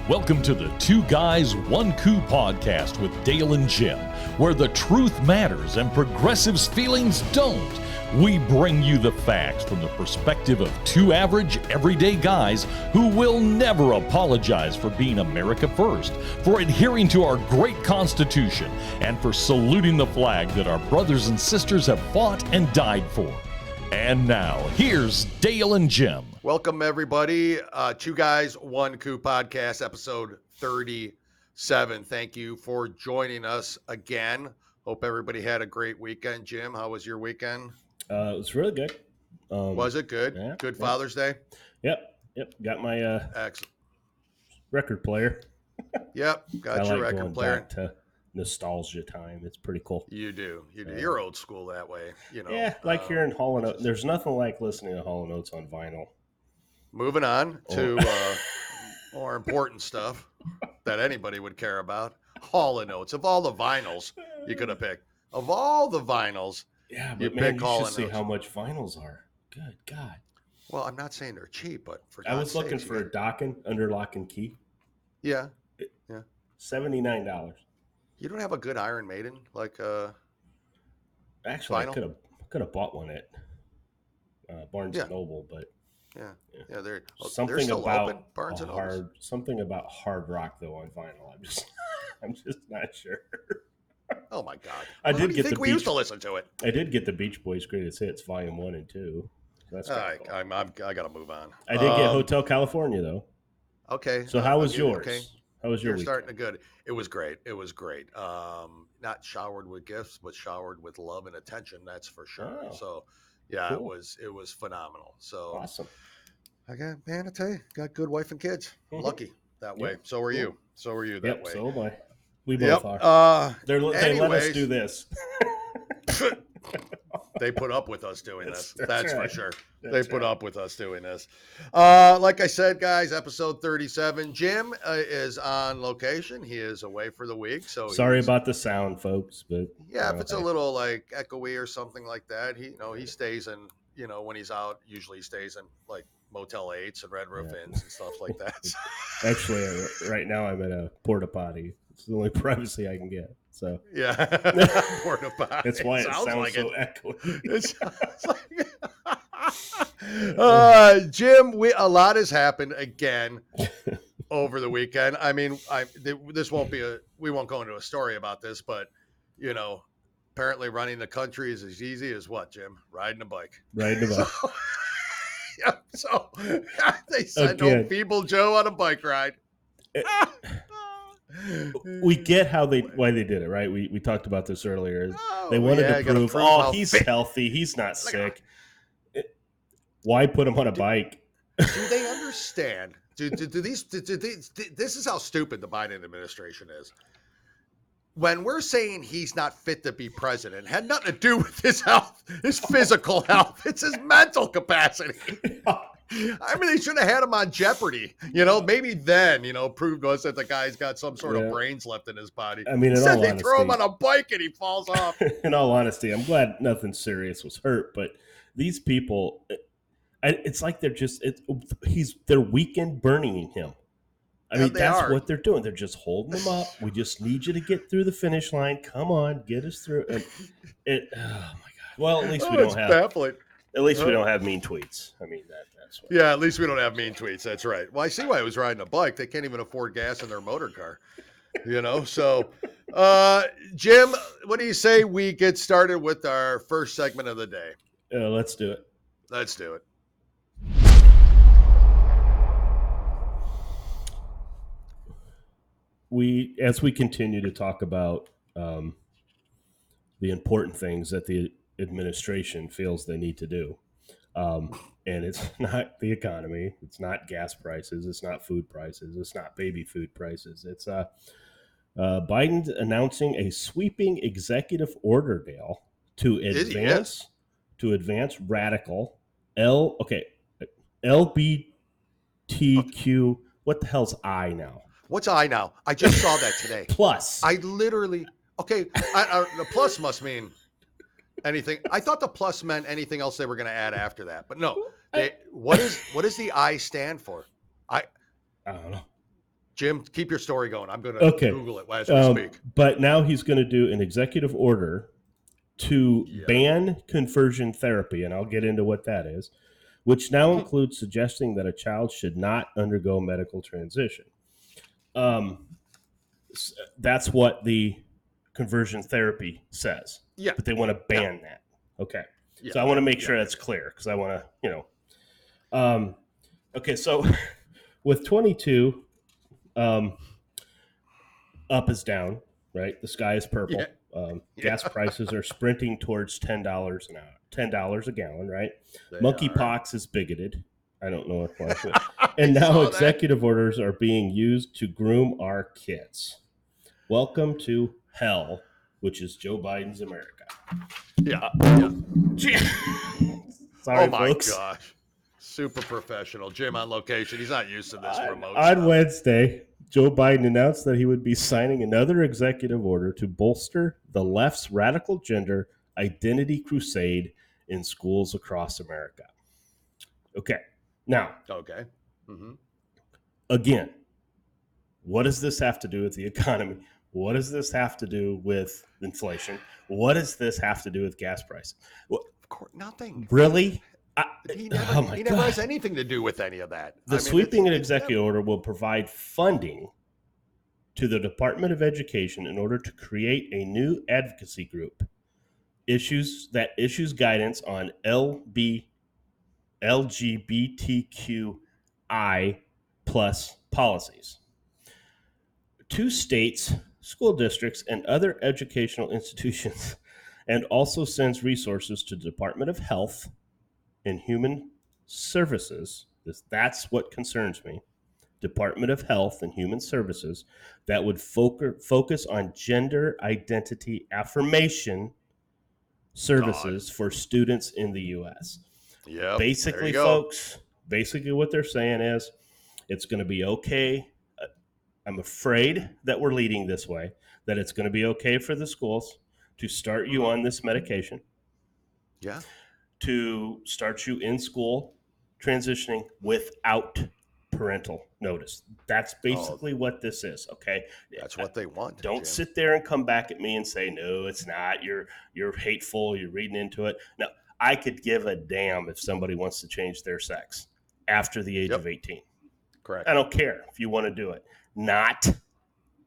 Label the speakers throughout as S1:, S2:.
S1: Welcome to the Two Guys, One Coup podcast with Dale and Jim, where the truth matters and progressives' feelings don't. We bring you the facts from the perspective of two average, everyday guys who will never apologize for being America first, for adhering to our great Constitution, and for saluting the flag that our brothers and sisters have fought and died for. And now, here's Dale and Jim.
S2: Welcome, everybody. Two Guys, One Coup podcast, episode 37. Thank you for joining us again. Hope everybody had a great weekend. Jim, how was your weekend?
S3: It was really good.
S2: Was it good?
S3: Yeah,
S2: Good Father's Day?
S3: Yep. Got my
S2: Excellent.
S3: record player.
S2: Yep, got your record
S3: going
S2: player.
S3: back to nostalgia time. It's pretty cool.
S2: You do. You're old school that way. You know.
S3: Yeah, like hearing Hall & Oates. There's nothing like listening to Hall & Oates on vinyl.
S2: Moving on to more important stuff that anybody would care about. Hall & Oates. Of all the vinyls you could have picked, of all the vinyls,
S3: Yeah,
S2: you
S3: but man,
S2: pick
S3: you
S2: Hall
S3: should see
S2: & Oates.
S3: how much vinyls are. Good God.
S2: Well, I'm not saying they're cheap, but for
S3: I was
S2: God's
S3: looking
S2: sakes,
S3: for a Dokken under lock and key.
S2: Yeah.
S3: $79.
S2: You don't have a good Iron Maiden like
S3: Actually,
S2: vinyl?
S3: I could have bought one at Barnes
S2: Yeah.
S3: and Noble, but
S2: yeah they're they're
S3: something
S2: still
S3: about
S2: open. Barnes and Nobles.
S3: something about hard rock though on vinyl. I'm just not sure.
S2: Oh my God!
S3: I
S2: Well,
S3: did
S2: do you
S3: get
S2: think
S3: the
S2: we
S3: Beach-
S2: used to listen to it.
S3: I did get the Beach Boys Greatest Hits Volume 1 and 2. So that's kinda cool.
S2: I got to move on.
S3: I did get Hotel California though.
S2: Okay.
S3: So how was yours?
S2: Okay.
S3: How was your
S2: You're
S3: week?
S2: starting to good. It was great. Not showered with gifts, but showered with love and attention. That's for sure.
S3: Oh,
S2: So, yeah,
S3: cool.
S2: it was phenomenal. So,
S3: Awesome.
S2: I tell you, got good wife and kids.
S3: Mhm.
S2: Lucky that way.
S3: Yep.
S2: So are
S3: Cool.
S2: you. So are you that
S3: Yep,
S2: way.
S3: so am I. We
S2: Yep.
S3: both are. They let us
S2: anyways.
S3: do this.
S2: They put up with us doing this.
S3: That's
S2: That's for
S3: right.
S2: sure. They
S3: That's
S2: put
S3: right.
S2: up with us doing this. Like I said, guys, episode 37. Jim is on location. He is away for the week. So
S3: Sorry about the sound, folks, but
S2: Yeah, if it's a
S3: okay.
S2: little like echoey or something like that, he stays in, when he's out, usually he stays in like Motel 8s and Red Roof
S3: Yeah.
S2: Inns and stuff like that.
S3: Actually, right now I'm at a porta potty. It's the only privacy I can get. So
S2: Yeah. Porta potty.
S3: that's why it sounds
S2: like
S3: so
S2: it.
S3: echoey.
S2: It sounds like Jim, a lot has happened again over the weekend. I mean, this won't be we won't go into a story about this, but apparently running the country is as easy as what, Jim? Riding a bike.
S3: Riding a bike.
S2: Yeah, so they sent old
S3: Again.
S2: Feeble Joe on a bike ride.
S3: We get why they did it, right? We talked about this earlier.
S2: Oh,
S3: They wanted
S2: yeah,
S3: to
S2: gotta
S3: prove,
S2: how
S3: he's
S2: fit.
S3: healthy, he's not
S2: Look at
S3: sick. Why put him on a bike?
S2: Do they understand? Do these? This is how stupid the Biden administration is. When we're saying he's not fit to be president, it had nothing to do with his health, his physical health. It's his mental capacity. I mean, they should have had him on Jeopardy. Maybe then, proved to us that the guy's got some sort of brains left in his body.
S3: I mean, in
S2: Instead,
S3: all
S2: they throw him on
S3: honesty-
S2: a bike and he falls off.
S3: In all honesty, I'm glad nothing serious was hurt, but these people, it's like they're weekend burning him. I
S2: Yeah,
S3: mean,
S2: they
S3: that's
S2: are.
S3: what they're doing. They're just holding him up. We just need you to get through the finish line. Come on, get us through. And oh my God. Well, at least we
S2: It's
S3: don't have.
S2: baffling.
S3: At least we don't have mean tweets. I mean, that's what.
S2: Yeah, at least we don't have mean tweets. That's right. Well, I see why he was riding a bike. They can't even afford gas in their motor car. So, Jim, what do you say we get started with our first segment of the day?
S3: Let's do it.
S2: Let's do it.
S3: As we continue to talk about the important things that the administration feels they need to do, and it's not the economy, it's not gas prices, it's not food prices, it's not baby food prices. It's Biden's announcing a sweeping executive order, Dale, to advance radical LBTQ. What the hell's I now?
S2: What's I now? I just saw that today.
S3: Plus.
S2: I literally, the plus must mean anything. I thought the plus meant anything else they were going to add after that, but no. What does the I stand for?
S3: I don't know.
S2: Jim, keep your story going. I'm going to Google it as we speak.
S3: But now he's going to do an executive order to ban conversion therapy, and I'll get into what that is, which now includes suggesting that a child should not undergo medical transition. That's what the conversion therapy says.
S2: Yeah.
S3: But they want to ban that. Okay. Yeah, so I want to make sure that's clear because I want to, okay, so with 22, up is down, right? The sky is purple. Gas prices are sprinting towards $10 an hour, $10 a gallon, right? Monkeypox is bigoted. I don't know what. And now executive orders are being used to groom our kids. Welcome to hell, which is Joe Biden's America. Sorry, folks.
S2: Gosh. Super professional. Jim on location. He's not used to this remote
S3: On
S2: stuff.
S3: Wednesday, Joe Biden announced that he would be signing another executive order to bolster the left's radical gender identity crusade in schools across America. Okay. Now.
S2: Okay. Mm-hmm.
S3: Again, what does this have to do with the economy? What does this have to do with inflation? What does this have to do with gas prices? Well,
S2: of course, nothing.
S3: Really?
S2: He never has anything to do with any of that.
S3: The sweeping executive order will provide funding to the Department of Education in order to create a new advocacy group issues guidance on LGBTQI plus policies. 2 states, school districts, and other educational institutions, and also sends resources to the Department of Health and Human Services. That's what concerns me. Department of Health and Human Services that would focus on gender identity affirmation services for students in the U.S.
S2: Yeah.
S3: Basically, folks, what they're saying is it's going to be okay. I'm afraid that we're leading this way, that it's going to be okay for the schools to start you on this medication.
S2: Yeah.
S3: To start you in school transitioning without parental notice. That's basically what this is, okay?
S2: That's what they want.
S3: Don't sit there and come back at me and say, no, it's not. You're hateful. You're reading into it. No, I could give a damn if somebody wants to change their sex after the age of 18.
S2: Correct.
S3: I don't care if you want to do it. Not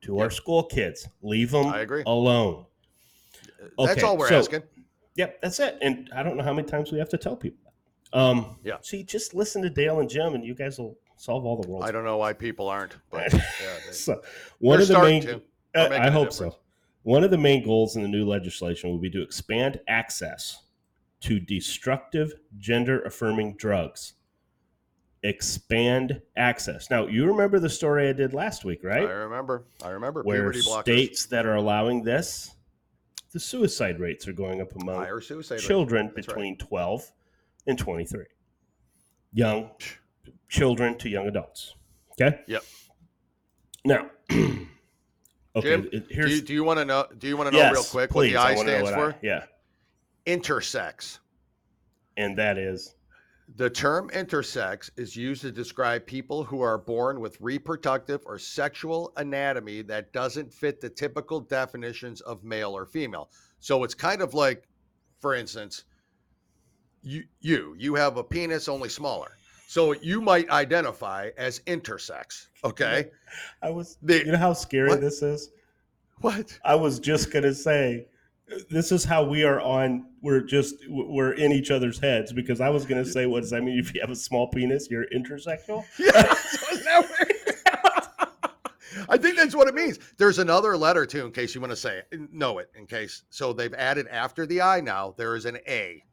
S3: to our school kids. Leave them alone.
S2: That's all we're asking.
S3: Yep, that's it. And I don't know how many times we have to tell people that. See, just listen to Dale and Jim, and you guys will solve all the world's.
S2: I don't know why people aren't. But
S3: so one of the main. I hope so. One of the main goals in the new legislation will be to expand access to destructive gender-affirming drugs. Expand access. Now, you remember the story I did last week, right?
S2: I remember.
S3: Where
S2: puberty blockers.
S3: States that are allowing this, the suicide rates are going up among children between 12 and 23. Young children to young adults. Okay?
S2: Yep.
S3: Now, okay,
S2: Jim, do you want to know real quick
S3: please,
S2: what the I stands for?
S3: Yeah.
S2: Intersex.
S3: And that is?
S2: The term intersex is used to describe people who are born with reproductive or sexual anatomy that doesn't fit the typical definitions of male or female. So it's kind of like, for instance, you have a penis only smaller. So you might identify as intersex. Okay.
S3: You know how scary this is?
S2: What?
S3: I was just going to say, this is how we are on. We're in each other's heads because I was going to say, what does that mean? If you have a small penis, you're intersexual?
S2: Yeah. I think that's what it means. There's another letter too, in case you want to say it. In case. So they've added after the I now, there is an A.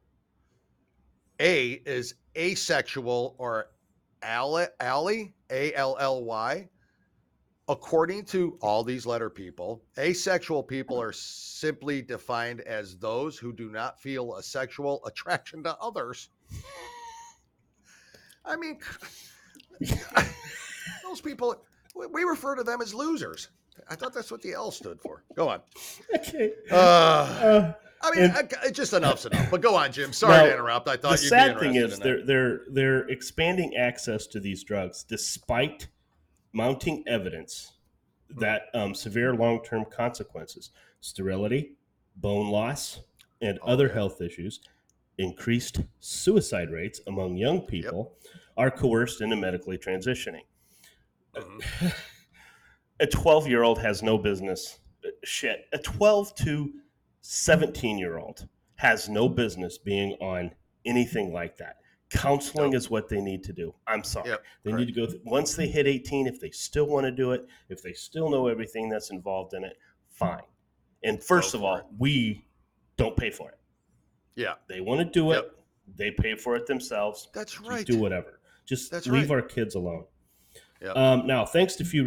S2: A is asexual or ally, A-L-L-Y. According to all these letter people, asexual people are simply defined as those who do not feel a sexual attraction to others. I mean, those people, we refer to them as losers. I thought that's what the L stood for. Go on.
S3: Okay.
S2: I mean, just enough's enough. But go on, Jim. Sorry to interrupt. I thought you'd be interested.
S3: The sad thing is they're expanding access to these drugs despite mounting evidence that severe long-term consequences, sterility, bone loss, and other health issues, increased suicide rates among young people, are coerced into medically transitioning. A 12-year-old has no business. A 12 to 17-year-old has no business being on anything like that. Counseling is what they need to do. I'm sorry. They need to go once they hit 18, if they still want to do it, if they still know everything that's involved in it, fine. And first of all, we don't pay for it.
S2: Yeah.
S3: They want to do it. They pay for it themselves.
S2: That's right.
S3: Do whatever. Just leave our kids alone.
S2: Yep.
S3: Now, thanks to few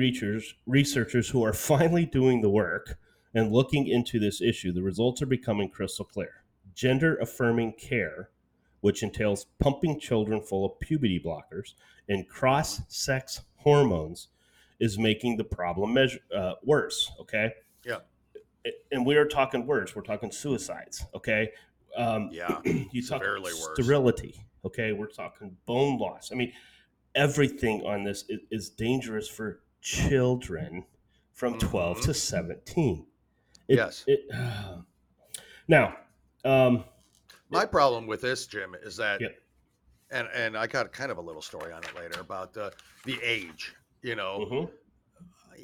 S3: researchers who are finally doing the work and looking into this issue, the results are becoming crystal clear. Gender-affirming care, which entails pumping children full of puberty blockers and cross-sex hormones, is making the problem worse, okay?
S2: Yeah.
S3: And we are talking worse. We're talking suicides, okay? You talk sterility, okay? We're talking bone loss. I mean, everything on this is dangerous for children from 12 to 17. Now,
S2: my problem with this, Jim, is that, and I got kind of a little story on it later about the age,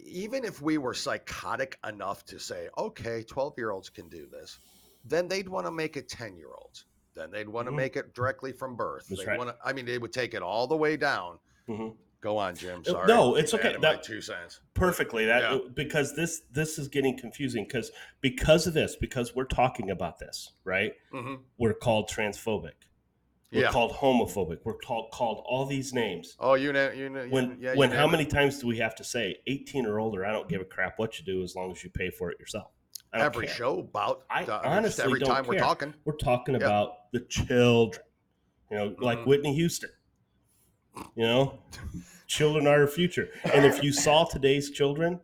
S2: even if we were psychotic enough to say, okay, 12-year-olds can do this, then they'd want to make it 10-year-olds. Then they'd want to make it directly from birth. They would take it all the way down. Go on, Jim. Sorry.
S3: No, it's okay.
S2: That 2 cents.
S3: Perfectly. Because this is getting confusing because of this, because we're talking about this, right? We're called transphobic. We're called homophobic. We're called all these names.
S2: Oh,
S3: when how many times do we have to say 18 or older? I don't give a crap what you do as long as you pay for it yourself.
S2: Every show about.
S3: Honestly,
S2: every time
S3: we're
S2: talking.
S3: We're talking about the children. Like Whitney Houston. Children are our future. And if you saw today's children,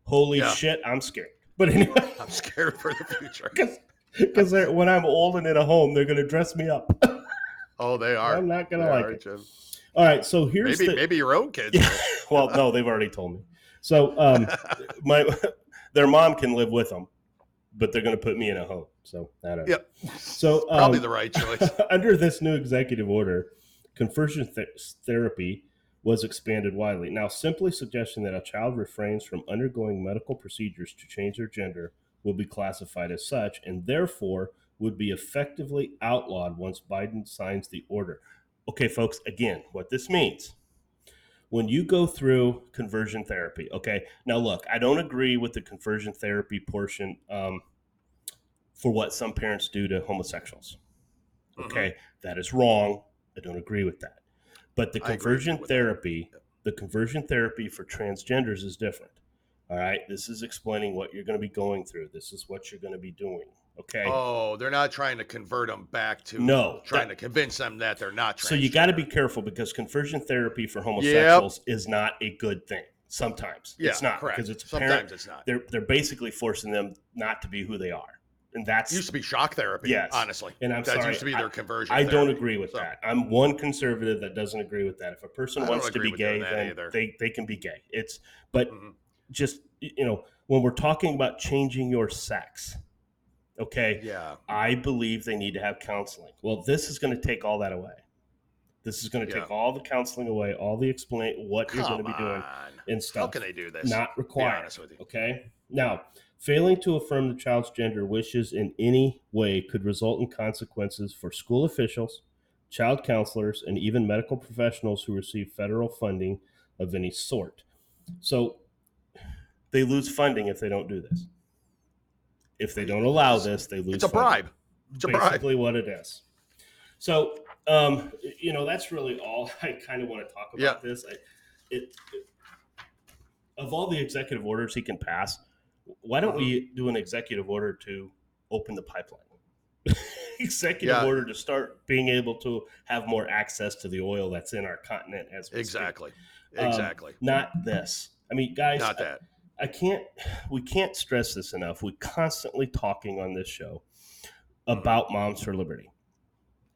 S3: holy shit, I'm scared. But anyway,
S2: I'm scared for the future.
S3: Because when I'm old and in a home, they're going to dress me up.
S2: Oh, they are.
S3: I'm not going to like it. Jim. All right, so here's
S2: maybe your own kids.
S3: Well, no, they've already told me. So their mom can live with them, but they're going to put me in a home. So I don't know. So
S2: probably the right choice.
S3: Under this new executive order, conversion therapy was expanded widely. Now, simply suggesting that a child refrains from undergoing medical procedures to change their gender will be classified as such, and therefore would be effectively outlawed once Biden signs the order. Okay, folks, again, what this means, when you go through conversion therapy, okay, now look, I don't agree with the conversion therapy portion for what some parents do to homosexuals. Okay, that is wrong. I don't agree with that. But the conversion therapy for transgenders is different. All right, this is explaining what you're going to be going through. This is what you're going to be doing. Okay.
S2: Oh, they're not trying to convert them back to to convince them that they're not transgender.
S3: So you got to be careful because conversion therapy for homosexuals is not a good thing. Sometimes it's not because it's apparent.
S2: It's not.
S3: They're basically forcing them not to be who they are. And that's
S2: used to be shock therapy.
S3: Yes,
S2: honestly,
S3: and
S2: that used to be their conversion.
S3: I don't agree with that. I'm one conservative that doesn't agree with that. If a person wants to be gay, then they can be gay. Just when we're talking about changing your sex, okay?
S2: Yeah,
S3: I believe they need to have counseling. Well, this is going to take all that away. This is going to take all the counseling away, all the explain what you're going to be doing and stuff.
S2: How can they do this?
S3: Not required.
S2: Be honest with you.
S3: Okay. Now, failing to affirm the child's gender wishes in any way could result in consequences for school officials, child counselors, and even medical professionals who receive federal funding of any sort. So they lose funding if they don't do this. If they don't allow this, they lose.
S2: It's a bribe. It's a bribe.
S3: Basically, what it is. So, that's really all I kind of want to talk about. This. Of all the executive orders he can pass, why don't we do an executive order to open the pipeline? Executive order to start being able to have more access to the oil that's in our continent as we
S2: speak.
S3: Exactly. Not this. I mean, guys,
S2: not that.
S3: We can't stress this enough. We constantly talking on this show about Moms for Liberty.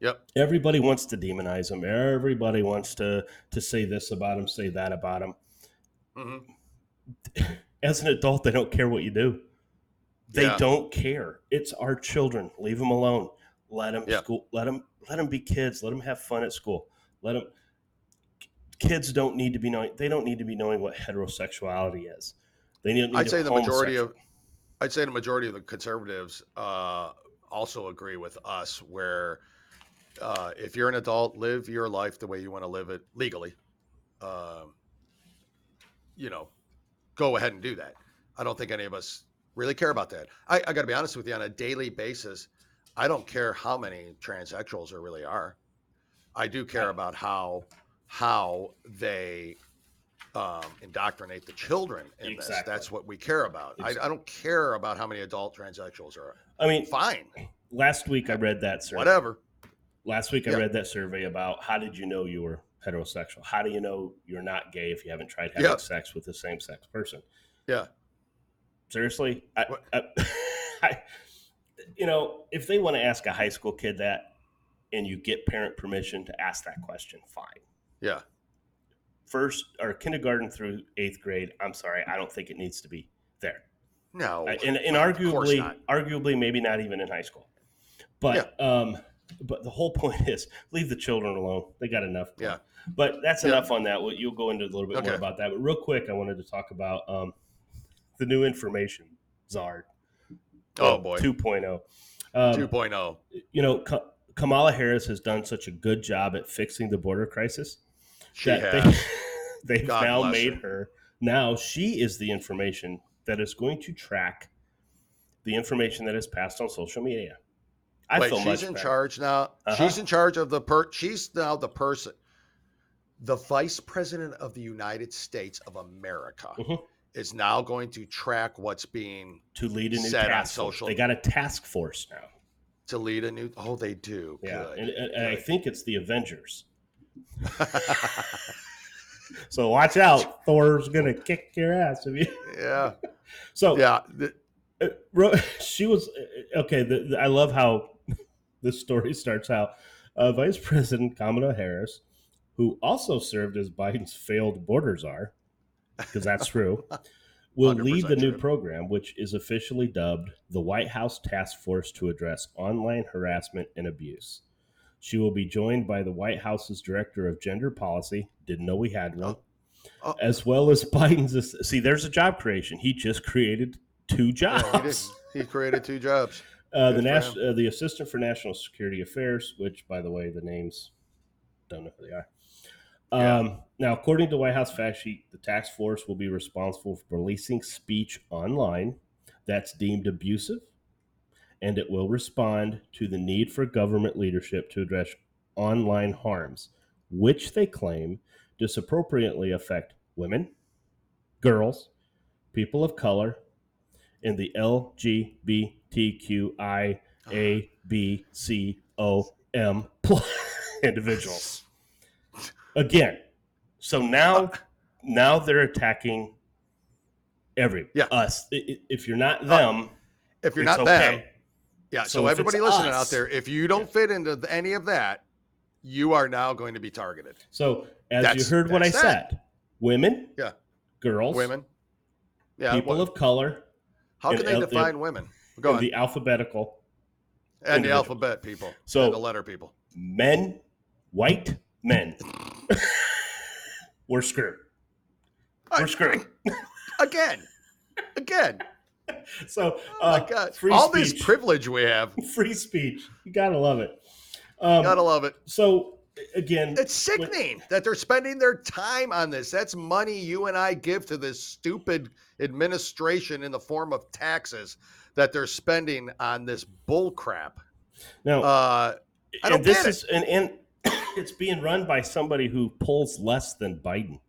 S2: Yep.
S3: Everybody wants to demonize them. Everybody wants to say this about them, say that about them. As an adult, they don't care what you do. They don't care. It's our children. Leave them alone. Let them school. Let them be kids. Let them have fun at school. Kids don't need to be knowing. They don't need to be knowing what heterosexuality is. They need.
S2: I'd say the majority of the conservatives also agree with us, where if you're an adult, live your life the way you want to live it legally. Go ahead and do that. I don't think any of us really care about that. I got to be honest with you, on a daily basis, I don't care how many transsexuals there really are. I do care about how they indoctrinate the children in this. That's what we care about. Exactly. I don't care about how many adult transsexuals are.
S3: I mean,
S2: fine.
S3: Last week I read that survey.
S2: Whatever.
S3: Last week I read that survey about how did you know you were heterosexual? How do you know you're not gay if you haven't tried having sex with the same sex person?
S2: Yeah.
S3: Seriously? If they want to ask a high school kid that and you get parent permission to ask that question, fine.
S2: Yeah.
S3: First or kindergarten through 8th grade, I'm sorry, I don't think it needs to be there.
S2: No.
S3: And arguably maybe not even in high school. But but the whole point is leave the children alone. They got enough.
S2: Yeah.
S3: But that's enough on that. You'll go into a little bit more about that. But real quick, I wanted to talk about the new information czar.
S2: Oh, boy.
S3: 2.0.
S2: 2.0.
S3: Kamala Harris has done such a good job at fixing the border crisis. They've now made her. Now she is the information that is going to track the information that is passed on social media.
S2: She's in charge now. She's in charge of she's now the person, the vice president of the United States of America is now going to track what's being
S3: to lead a new
S2: said
S3: task
S2: on social.
S3: They got a task force now
S2: to lead a new. Oh, they do.
S3: Yeah,
S2: good.
S3: And I think it's the Avengers. So watch out, Thor's gonna kick your ass if you.
S2: Yeah.
S3: So she was okay. I love how this story starts out. Vice President Kamala Harris, who also served as Biden's failed border czar, because that's true, will lead the new program, which is officially dubbed the White House Task Force to Address Online Harassment and Abuse. She will be joined by the White House's Director of Gender Policy, didn't know we had one, as well as Biden's. See, there's a job creation. He just created 2 jobs.
S2: Yeah, he created 2 jobs.
S3: The Assistant for National Security Affairs, which, by the way, the names, don't know who they are. Now, according to White House fact sheet, the task force will be responsible for policing speech online that's deemed abusive, and it will respond to the need for government leadership to address online harms, which they claim disproportionately affect women, girls, people of color, and the LGBTQIABCOM individuals. Again, so now they're attacking us. If you're not them,
S2: if you're not them, so everybody listening out there, if you don't fit into any of that, you are now going to be targeted.
S3: So as you heard what I said, women, girls, people of color.
S2: How can they define women? Go ahead.
S3: The alphabetical.
S2: And the alphabet people.
S3: So
S2: and the letter people.
S3: Men, white men. We're screwed. We're screwed.
S2: Again.
S3: So,
S2: oh my God.
S3: Free
S2: all
S3: speech.
S2: This privilege we have.
S3: Free speech. You gotta love it.
S2: Gotta love it.
S3: So, again,
S2: it's sickening that they're spending their time on this. That's money you and I give to this stupid administration in the form of taxes that they're spending on this bull crap.
S3: Now,
S2: I don't get it.
S3: And it's being run by somebody who polls less than Biden.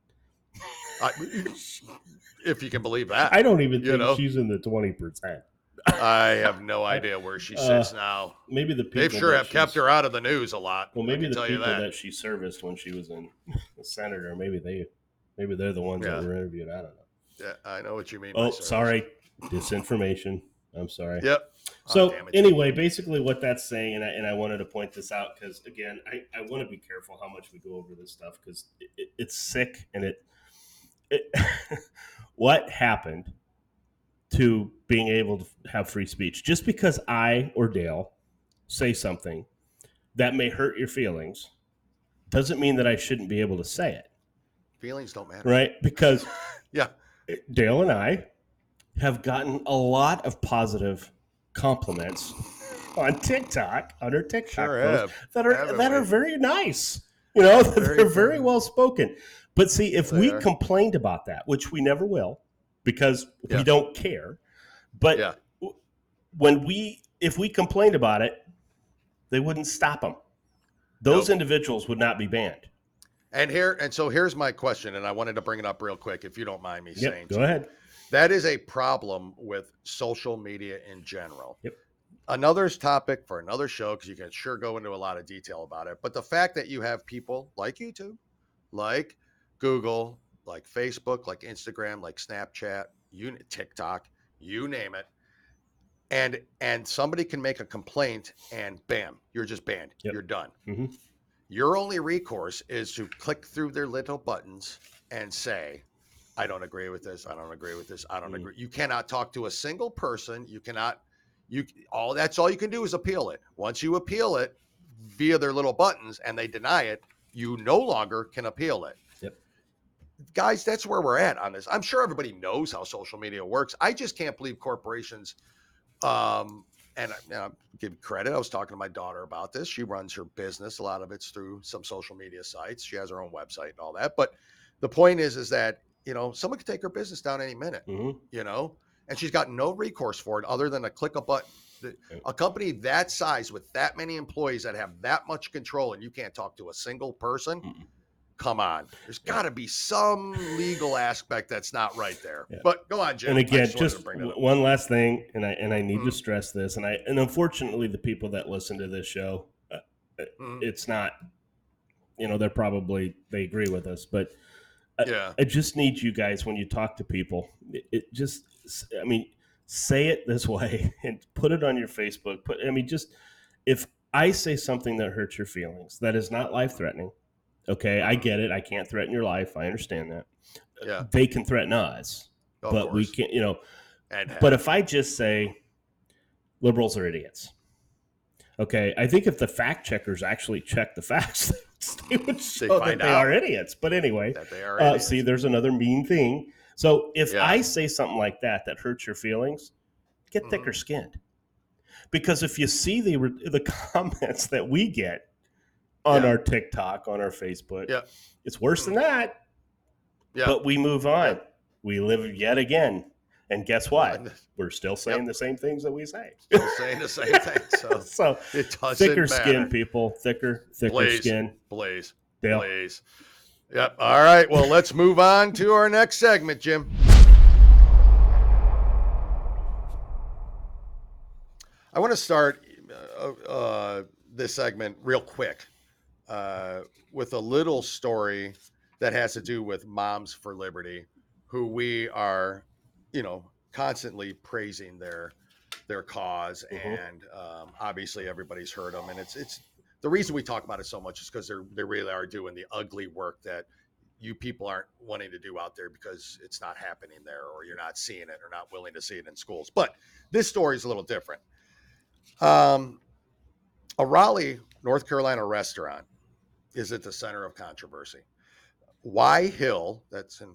S2: If you can believe that.
S3: I don't even think she's in the 20%.
S2: I have no idea where she sits now.
S3: Maybe the people
S2: they sure have kept her out of the news a lot.
S3: Well, maybe the people that she serviced when she was in the senator, maybe they're the ones that were interviewed. I don't know.
S2: Yeah, I know what you mean.
S3: Oh, sorry, disinformation. I'm sorry.
S2: Yep.
S3: So anyway, basically what that's saying, and I wanted to point this out because again, I want to be careful how much we go over this stuff because it's sick and what happened to being able to have free speech? Just because I or Dale say something that may hurt your feelings doesn't mean that I shouldn't be able to say it.
S2: Feelings don't matter.
S3: Right? Because
S2: yeah,
S3: Dale and I have gotten a lot of positive compliments on TikTok, on our TikTok posts that are very nice. You know, they're very well spoken. But see, if we complained about that, which we never will, because we don't care, but if we complained about it, they wouldn't stop them. Those individuals would not be banned.
S2: And so here's my question, and I wanted to bring it up real quick, if you don't mind me saying.
S3: Go ahead.
S2: That is a problem with social media in general.
S3: Yep.
S2: Another topic for another show, because you can sure go into a lot of detail about it. But the fact that you have people like YouTube, like Google, like Facebook, like Instagram, like Snapchat, TikTok, you name it, and somebody can make a complaint and bam, you're just banned. Yep. You're done.
S3: Mm-hmm.
S2: Your only recourse is to click through their little buttons and say, I don't agree with this. I don't agree with this. I don't agree. You cannot talk to a single person. That's all you can do is appeal it. Once you appeal it via their little buttons and they deny it, you no longer can appeal it.
S3: Yep.
S2: Guys, that's where we're at on this. I'm sure everybody knows how social media works. I just can't believe corporations, and I'll give credit. I was talking to my daughter about this. She runs her business. A lot of it's through some social media sites. She has her own website and all that. But the point is that, someone could take her business down any minute, and she's got no recourse for it other than to click a button. A company that size with that many employees that have that much control and you can't talk to a single person. Come on. There's got to be some legal aspect that's not right there. Yeah. But go on, Jim.
S3: And again, just one last thing, and I need to stress this, and unfortunately the people that listen to this show, it's not, they agree with us, but I just need you guys, when you talk to people, say it this way and put it on your Facebook. If I say something that hurts your feelings, that is not life-threatening. Okay, I get it. I can't threaten your life. I understand that.
S2: Yeah.
S3: They can threaten us, but we can't, But if I just say liberals are idiots, okay, I think if the fact checkers actually check the facts, they would show that they are idiots. But anyway, see, there's another mean thing. So if I say something like that hurts your feelings, get thicker skinned. Because if you see the comments that we get on our TikTok, on our Facebook, it's worse than that. Yeah. But we move on. Yeah. We live yet again. And guess what? We're still saying the same things that we say.
S2: Still saying the same thing.
S3: So
S2: it doesn't
S3: thicker
S2: matter.
S3: Skin, people. Thicker skin.
S2: Blaze.
S3: Dale.
S2: Blaze. Yep. All right. Well, let's move on to our next segment, Jim. I want to start this segment real quick with a little story that has to do with Moms for Liberty, who we are, constantly praising their cause. And obviously everybody's heard them. And it's the reason we talk about it so much is because they really are doing the ugly work that you people aren't wanting to do out there because it's not happening there, or you're not seeing it or not willing to see it in schools. But this story is a little different. A Raleigh, North Carolina restaurant is at the center of controversy. Y Hill, that's in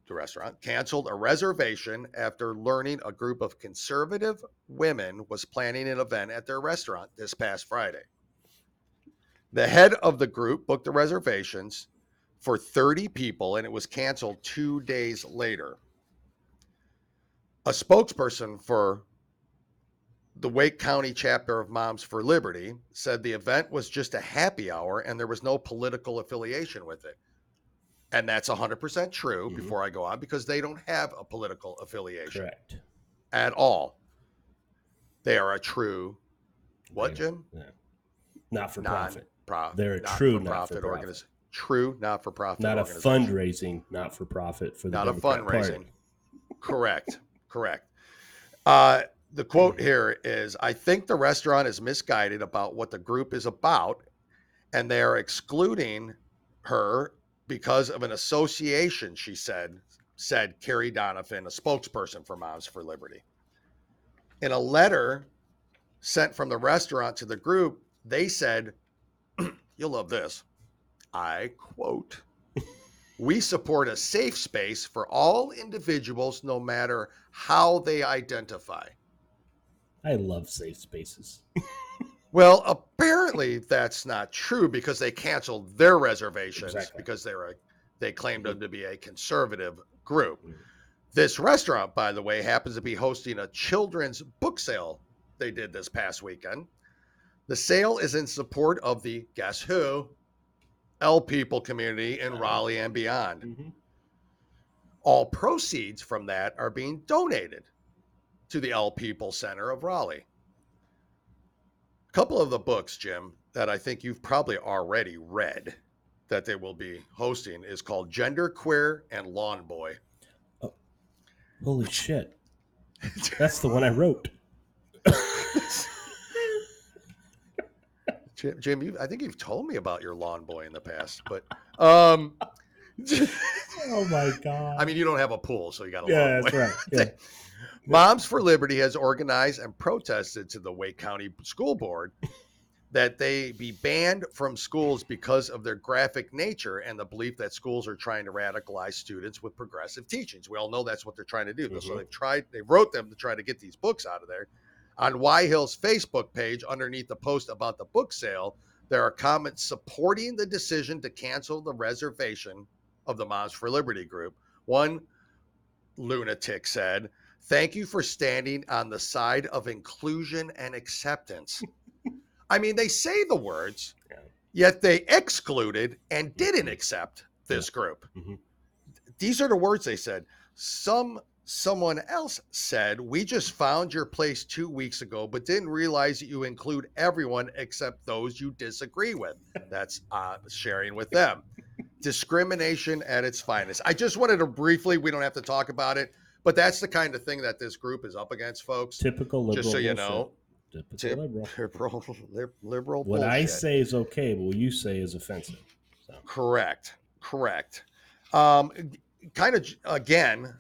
S2: the restaurant, canceled a reservation after learning a group of conservative women was planning an event at their restaurant this past Friday. The head of the group booked the reservations for 30 people, and it was canceled 2 days later. A spokesperson for the Wake County chapter of Moms for Liberty said the event was just a happy hour and there was no political affiliation with it. And that's 100% true before I go on, because they don't have a political affiliation.
S3: Correct.
S2: At all. They are a true, Jim?
S3: Yeah. Not-for-profit.
S2: They're a true not-for-profit organization. True not-for-profit
S3: not
S2: organization.
S3: Not a fundraising not-for-profit for the
S2: not
S3: Democrat
S2: a fundraising.
S3: Party.
S2: Correct. The quote here is, I think the restaurant is misguided about what the group is about, and they are excluding her because of an association, she said Carrie Donovan, a spokesperson for Moms for Liberty. In a letter sent from the restaurant to the group, they said, you'll love this. I quote, "We support a safe space for all individuals, no matter how they identify."
S3: I love safe spaces.
S2: Well, apparently that's not true because they canceled their reservations
S3: Exactly.
S2: because they claimed them to be a conservative group.
S3: Mhm.
S2: This restaurant, by the way, happens to be hosting a children's book sale they did this past weekend. The sale is in support of the, guess who, L People community in Raleigh and beyond.
S3: Mm-hmm.
S2: All proceeds from that are being donated to the L People Center of Raleigh. A couple of the books, Jim, that I think you've probably already read that they will be hosting is called Gender, Queer, and Lawn Boy.
S3: Oh, holy shit. That's the one I wrote.
S2: Jim, I think you've told me about your Lawn Boy in the past, but oh
S3: my God.
S2: I mean, you don't have a pool, so you got a
S3: Yeah,
S2: Lawn Boy.
S3: that's right. Yeah.
S2: Moms for Liberty has organized and protested to the Wake County School Board that they be banned from schools because of their graphic nature and the belief that schools are trying to radicalize students with progressive teachings. We all know that's what they're trying to do.
S3: Mhm.
S2: So they wrote them to try to get these books out of there. On Y-Hill's Facebook page, underneath the post about the book sale, there are comments supporting the decision to cancel the reservation of the Moms for Liberty group. One lunatic said, "Thank you for standing on the side of inclusion and acceptance." I mean, they say the words, yet they excluded and didn't accept this group.
S3: Mhm.
S2: These are the words they said. Someone else said, "We just found your place 2 weeks ago, but didn't realize that you include everyone except those you disagree with." That's sharing with them. Discrimination at its finest. I just wanted to briefly, we don't have to talk about it, but that's the kind of thing that this group is up against, folks.
S3: Typical liberal.
S2: Just so you
S3: bullshit.
S2: know.
S3: Typical liberal.
S2: Liberal
S3: What
S2: bullshit.
S3: I say is okay, but what you say is offensive. So.
S2: Correct. Kind of, again,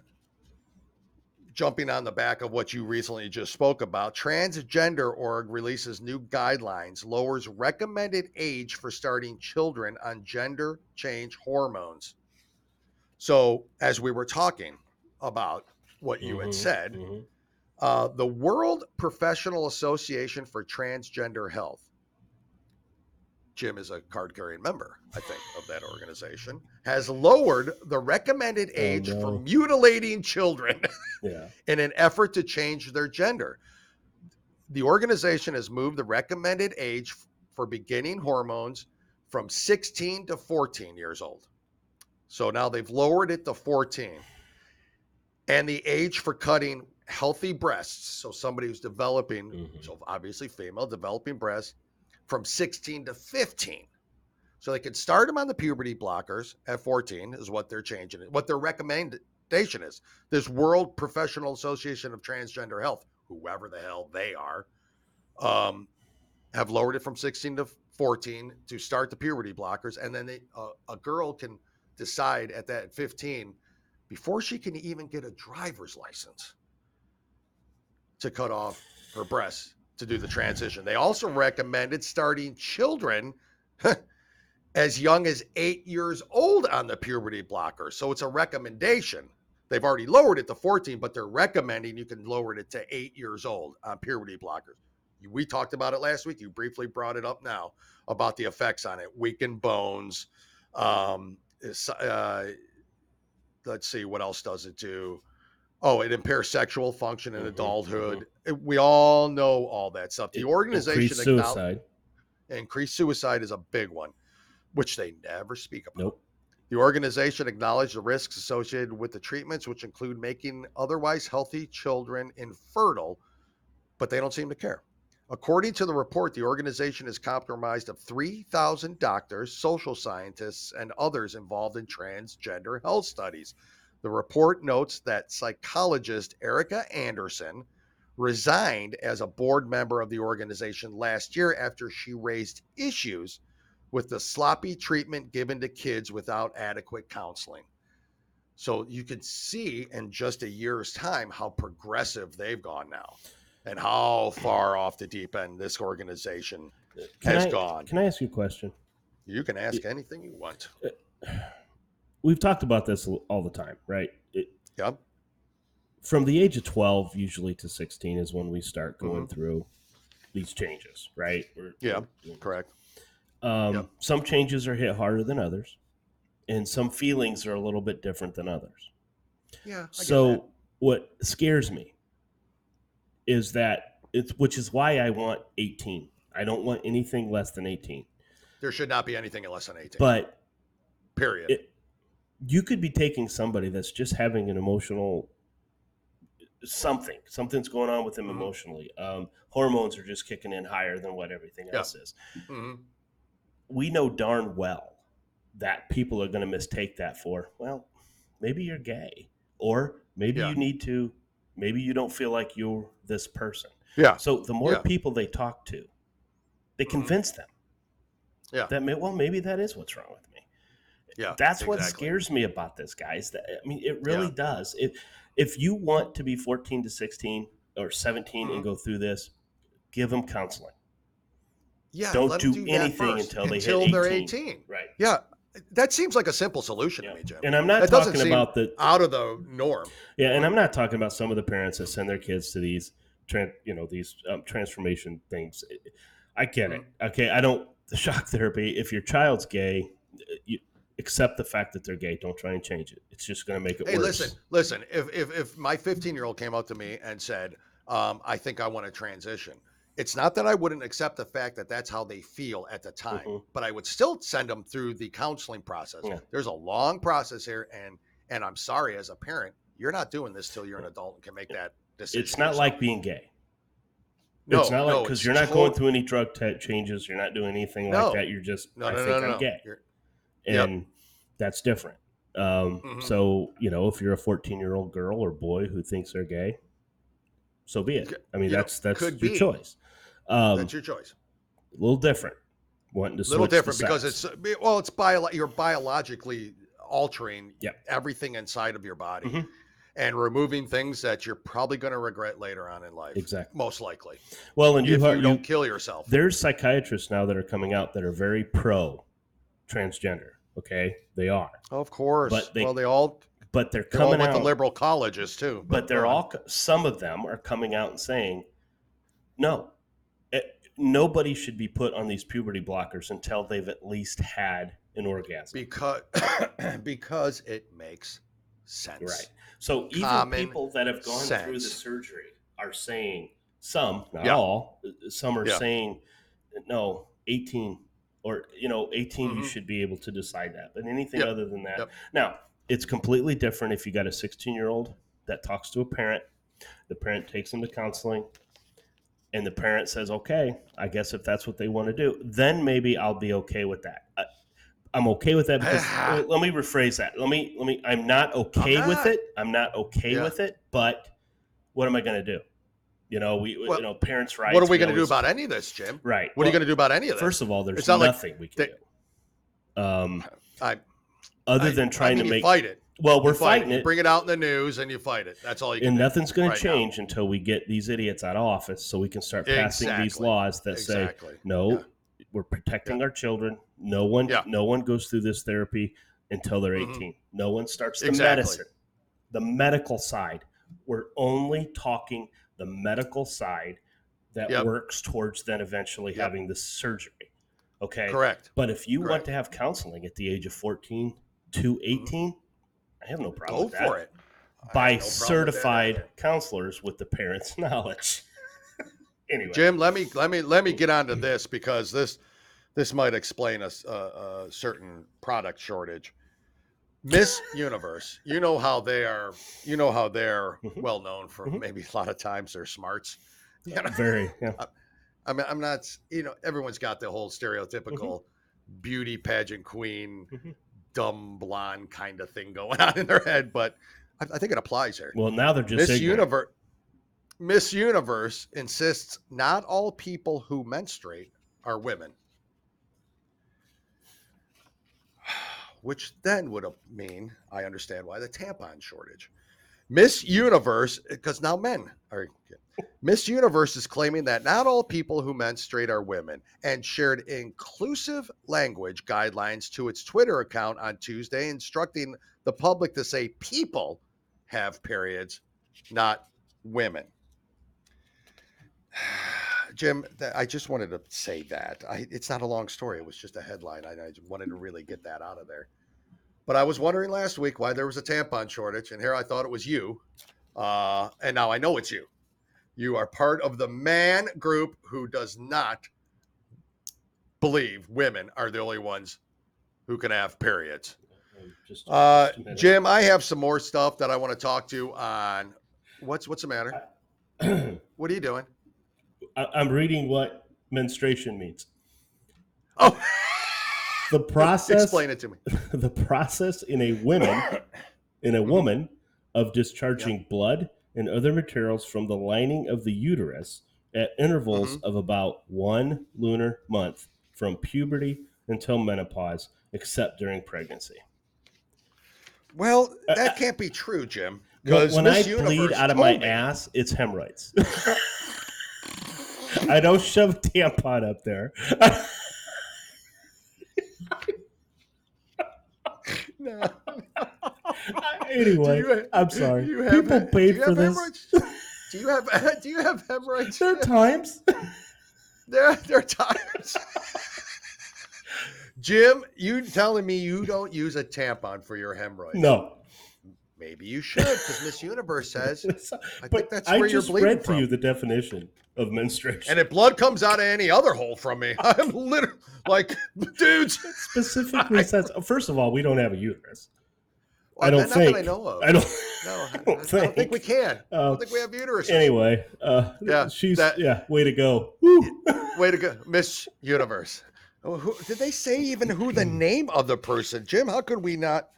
S2: jumping on the back of what you recently just spoke about, Transgender org releases new guidelines, lowers recommended age for starting children on gender change hormones. So as we were talking about what you had said, the World Professional Association for Transgender Health, Jim is a card-carrying member, I think, of that organization, has lowered the recommended age for mutilating children in an effort to change their gender. The organization has moved the recommended age for beginning hormones from 16 to 14 years old. So now they've lowered it to 14. And the age for cutting healthy breasts, so somebody who's developing, so obviously female, developing breasts, from 16 to 15. So they could start them on the puberty blockers at 14 is what they're changing it. What their recommendation is. This World Professional Association of Transgender Health, whoever the hell they are, have lowered it from 16 to 14 to start the puberty blockers. And then a girl can decide at 15, before she can even get a driver's license, to cut off her breasts to do the transition. They also recommended starting children as young as 8 years old on the puberty blocker. So it's a recommendation. They've already lowered it to 14, but they're recommending you can lower it to 8 years old on puberty blockers. We talked about it last week. You briefly brought it up now about the effects on it. Weakened bones. Let's see, what else does it do? Oh, it impairs sexual function in adulthood. We all know all that stuff. The organization increased suicide is a big one, which they never speak about. The organization acknowledged the risks associated with the treatments, which include making otherwise healthy children infertile, but they don't seem to care. According to the report, the organization is comprised of 3,000 doctors, social scientists, and others involved in transgender health studies. The report notes that psychologist Erica Anderson resigned as a board member of the organization last year after she raised issues with the sloppy treatment given to kids without adequate counseling. So you can see in just a year's time how progressive they've gone now and how far off the deep end this organization has gone.
S3: Can I ask you a question?
S2: You can ask anything you want.
S3: We've talked about this all the time, right?
S2: Yep.
S3: From the age of 12 usually to 16 is when we start going through these changes, right?
S2: Correct.
S3: Some changes are hit harder than others, and some feelings are a little bit different than others.
S2: Yeah.
S3: So what scares me is that which is why I want 18. I don't want anything less than 18.
S2: There should not be anything less than 18.
S3: But
S2: period.
S3: You could be taking somebody that's just having an emotional something's going on with them emotionally. Hormones are just kicking in higher than what everything else is. We know darn well that people are going to mistake that for, well, maybe you're gay, or maybe you need to, maybe you don't feel like you're this person.
S2: Yeah.
S3: So the more people they talk to, they convince them that, well, maybe that is what's wrong with me.
S2: Yeah,
S3: that's what scares me about this, guys. I mean, it really does. If you want to be 14 to 16 or 17 and go through this, give them counseling.
S2: Yeah,
S3: don't do anything until they're 18. Right.
S2: Yeah, that seems like a simple solution to me, Jim.
S3: And I'm not talking about the
S2: out of the norm.
S3: Yeah, and I'm not talking about some of the parents that send their kids to these, transformation things. I get it. Okay, I don't shock therapy. If your child's gay, you accept the fact that they're gay. Don't try and change it. It's just going to make it worse.
S2: Hey, listen. If my 15-year-old came up to me and said, I think I want to transition, it's not that I wouldn't accept the fact that that's how they feel at the time, but I would still send them through the counseling process. Yeah. There's a long process here, and I'm sorry, as a parent, you're not doing this till you're an adult and can make that decision.
S3: It's not like being gay. It's not like, because you're not going through any drug changes. You're not doing anything like that. You're just, I think I'm gay. And that's different. So, if you're a 14-year-old girl or boy who thinks they're gay, so be it. I mean, that's your choice.
S2: That's your choice.
S3: A little different. Wanting to switch
S2: little different
S3: the
S2: because
S3: sex.
S2: you're biologically altering everything inside of your body and removing things that you're probably going to regret later on in life.
S3: Exactly.
S2: Most likely.
S3: Well, and
S2: if you don't kill yourself.
S3: There's psychiatrists now that are coming out that are very pro transgender. Okay, they are.
S2: Of course.
S3: But
S2: they're coming
S3: out
S2: with the liberal colleges too.
S3: But some of them are coming out and saying, no, nobody should be put on these puberty blockers until they've at least had an orgasm.
S2: Because it makes sense.
S3: Right. So even people that have gone through the surgery are saying, some, not all, some are saying, no, 18 or, 18, you should be able to decide that. But anything other than that. Now, it's completely different if you got a 16-year-old that talks to a parent, the parent takes them to counseling, and the parent says, okay, I guess if that's what they want to do, then maybe I'll be okay with that. I'm okay with that because let me rephrase that. I'm not okay with it. I'm not okay with it, but what am I going to do? Parents' rights.
S2: What are we going to do about any of this, Jim?
S3: Right.
S2: What are you going to do about any of this?
S3: First of all, there's nothing we can do. Other than trying to make
S2: fight it.
S3: Well, we're fighting it.
S2: You bring it out in the news and you fight it. That's all you can do.
S3: And nothing's going to change until we get these idiots out of office so we can start passing these laws that say, no, we're protecting our children. No one goes through this therapy until they're 18. No one starts the medicine. The medical side. We're only talking the medical side that works towards then eventually having the surgery. Okay?
S2: Correct.
S3: But if you want to have counseling at the age of 14 to 18, I have no problem with that. Go for it. By certified counselors with the parents' knowledge. Anyway,
S2: Jim, let me get onto this because this might explain a certain product shortage. Miss Universe, you know how they're well known for maybe a lot of times their smarts.
S3: Very. Yeah.
S2: I mean, I'm not. Everyone's got the whole stereotypical beauty pageant queen. Dumb blonde kind of thing going on in their head, but I think it applies here.
S3: Well, now they're just
S2: Miss Universe insists not all people who menstruate are women. which then would mean I understand why the tampon shortage. Miss Universe, because now men are. Miss Universe is claiming that not all people who menstruate are women and shared inclusive language guidelines to its Twitter account on Tuesday, instructing the public to say people have periods, not women. Jim, I just wanted to say that. It's not a long story. It was just a headline. I wanted to really get that out of there. But I was wondering last week why there was a tampon shortage, and here I thought it was you. And now I know it's you. You are part of the man group who does not believe women are the only ones who can have periods. Just Jim, I have some more stuff that I want to talk to on. What's the matter? What are you doing?
S3: I'm reading what menstruation means.
S2: Oh,
S3: the process.
S2: Explain it to me.
S3: The process in a woman of discharging blood and other materials from the lining of the uterus at intervals of about 1 lunar month from puberty until menopause, except during pregnancy.
S2: Well, that can't be true, Jim.
S3: When I bleed out of my ass, it's hemorrhoids. I don't shove a tampon up there.
S2: No.
S3: Anyway, I'm sorry. People paid for this.
S2: Do you have hemorrhoids?
S3: There are times.
S2: There are times. Jim, you telling me you don't use a tampon for your hemorrhoids?
S3: No.
S2: Maybe you should, because Miss Universe says. I think that's where you're bleeding from.
S3: I just read to you the definition of menstruation.
S2: And if blood comes out of any other hole from me, I'm literally like, dudes.
S3: It specifically says, first of all, we don't have a uterus.
S2: Well,
S3: I don't think.
S2: That I know of.
S3: I don't
S2: think we can. I don't think we have uteruses.
S3: Anyway, way to go. Woo.
S2: Way to go, Miss Universe. Did they say even who the name of the person? Jim, how could we not?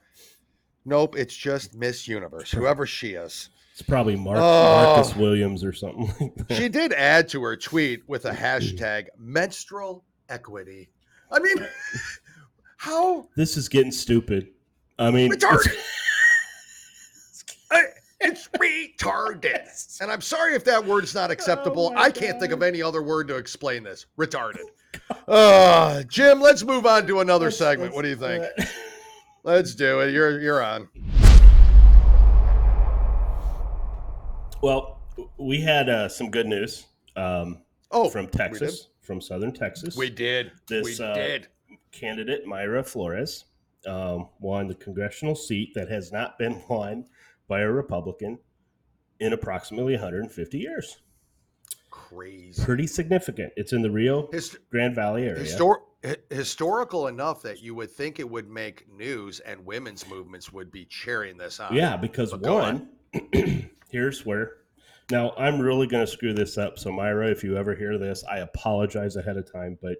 S2: Nope, it's just Miss Universe, whoever she is.
S3: It's probably Marcus Williams or something like that.
S2: She did add to her tweet with a hashtag menstrual equity. I mean, how?
S3: This is getting stupid. I mean,
S2: retarded. It's retarded. And I'm sorry if that word's not acceptable. I can't think of any other word to explain this. Retarded. Jim, let's move on to another segment. What do you think? Let's do it. You're on.
S3: Well, we had some good news from Texas, from Southern Texas.
S2: We did.
S3: This candidate, Mayra Flores, won the congressional seat that has not been won by a Republican in approximately 150 years.
S2: Crazy.
S3: Pretty significant. It's in the Rio Grande Valley area.
S2: Historical enough that you would think it would make news and women's movements would be cheering this on.
S3: Yeah, because one, here's where. Now, I'm really going to screw this up. So, Mayra, if you ever hear this, I apologize ahead of time. But,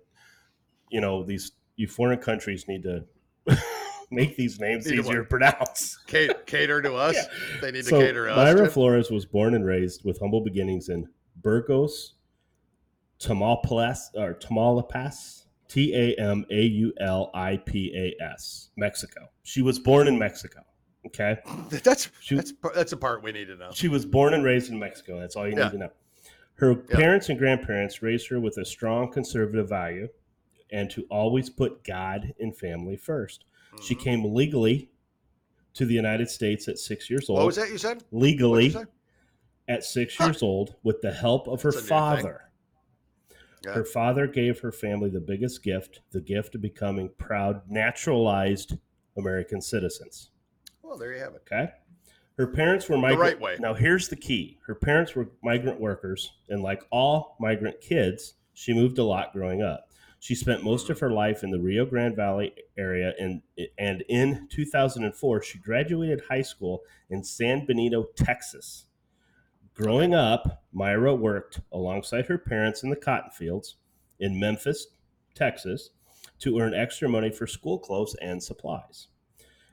S3: you foreign countries need to make these names easier to pronounce.
S2: Cater to us. Yeah. They need to cater to us.
S3: Mayra Flores was born and raised with humble beginnings in Burgos, Tamaulipas, Tamaulipas, Mexico. She was born in Mexico. Okay,
S2: that's a part we need to know.
S3: She was born and raised in Mexico. That's all you need to know. Her parents and grandparents raised her with a strong conservative value and to always put God and family first. Mm-hmm. She came legally to the United States at 6 years old.
S2: What was that you said?
S3: Legally at 6 years old with the help of her father. Yeah. Her father gave her family the biggest gift, the gift of becoming proud, naturalized American citizens.
S2: Well, there you have it.
S3: Okay. Her parents were migrant.
S2: The right way.
S3: Now, here's the key. Her parents were migrant workers, and like all migrant kids, she moved a lot growing up. She spent most of her life in the Rio Grande Valley area, and in 2004, she graduated high school in San Benito, Texas. Growing up, Mayra worked alongside her parents in the cotton fields in Memphis, Texas, to earn extra money for school clothes and supplies,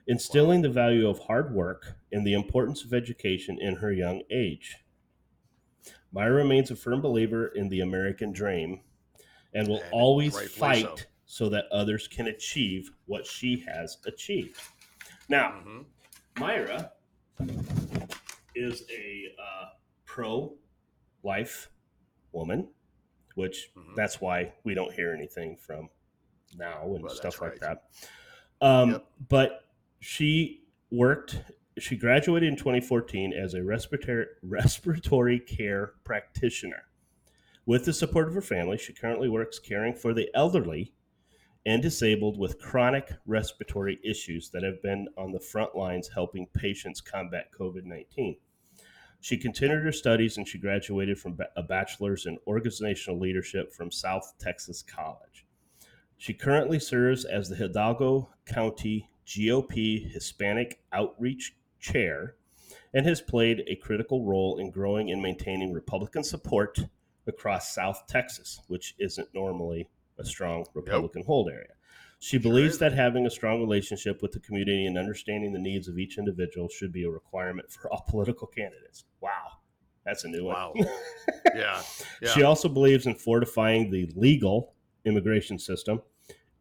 S3: instilling the value of hard work and the importance of education in her young age. Mayra remains a firm believer in the American dream and will always fight so that others can achieve what she has achieved. Now, Mayra is a pro-life woman, which that's why we don't hear anything from now and stuff like that. But she graduated in 2014 as a respiratory care practitioner. With the support of her family, she currently works caring for the elderly and disabled with chronic respiratory issues that have been on the front lines helping patients combat COVID-19. She continued her studies and she graduated from a bachelor's in organizational leadership from South Texas College. She currently serves as the Hidalgo County GOP Hispanic Outreach Chair and has played a critical role in growing and maintaining Republican support across South Texas, which isn't normally a strong Republican hold area. She believes that having a strong relationship with the community and understanding the needs of each individual should be a requirement for all political candidates. Wow. That's a new one.
S2: Yeah.
S3: She also believes in fortifying the legal immigration system,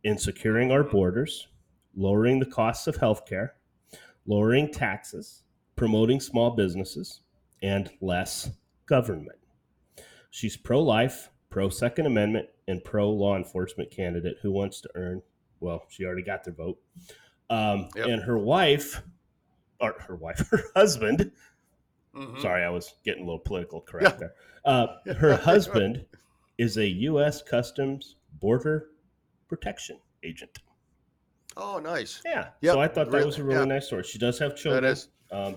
S3: in securing our borders, lowering the costs of healthcare, lowering taxes, promoting small businesses, and less government. She's pro-life, pro-Second Amendment, and pro-law enforcement candidate who wants to earn, well, she already got their vote. And her husband, sorry, I was getting a little political correct there. Her husband is a U.S. Customs Border Protection agent.
S2: Oh, nice.
S3: Yeah. So I thought that was a really nice story. She does have children.
S2: That is.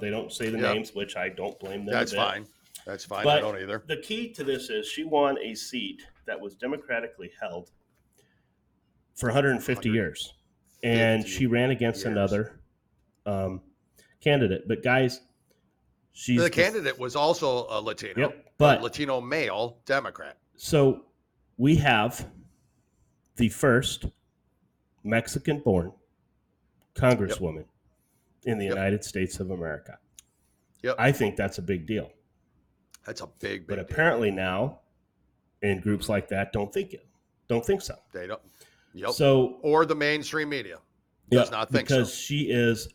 S3: They don't say the names, which I don't blame them.
S2: That's fine. That's fine.
S3: But
S2: I don't either.
S3: The key to this is she won a seat that was democratically held for 150 years. And she ran against another candidate. But guys,
S2: the candidate was also a Latino,
S3: but
S2: a Latino male Democrat.
S3: So we have the first Mexican-born congresswoman in the United States of America. I think that's a big deal.
S2: That's a big
S3: But
S2: deal.
S3: apparently now, in groups like that, don't think so.
S2: They don't.
S3: So,
S2: or the mainstream media does not think so.
S3: Because she is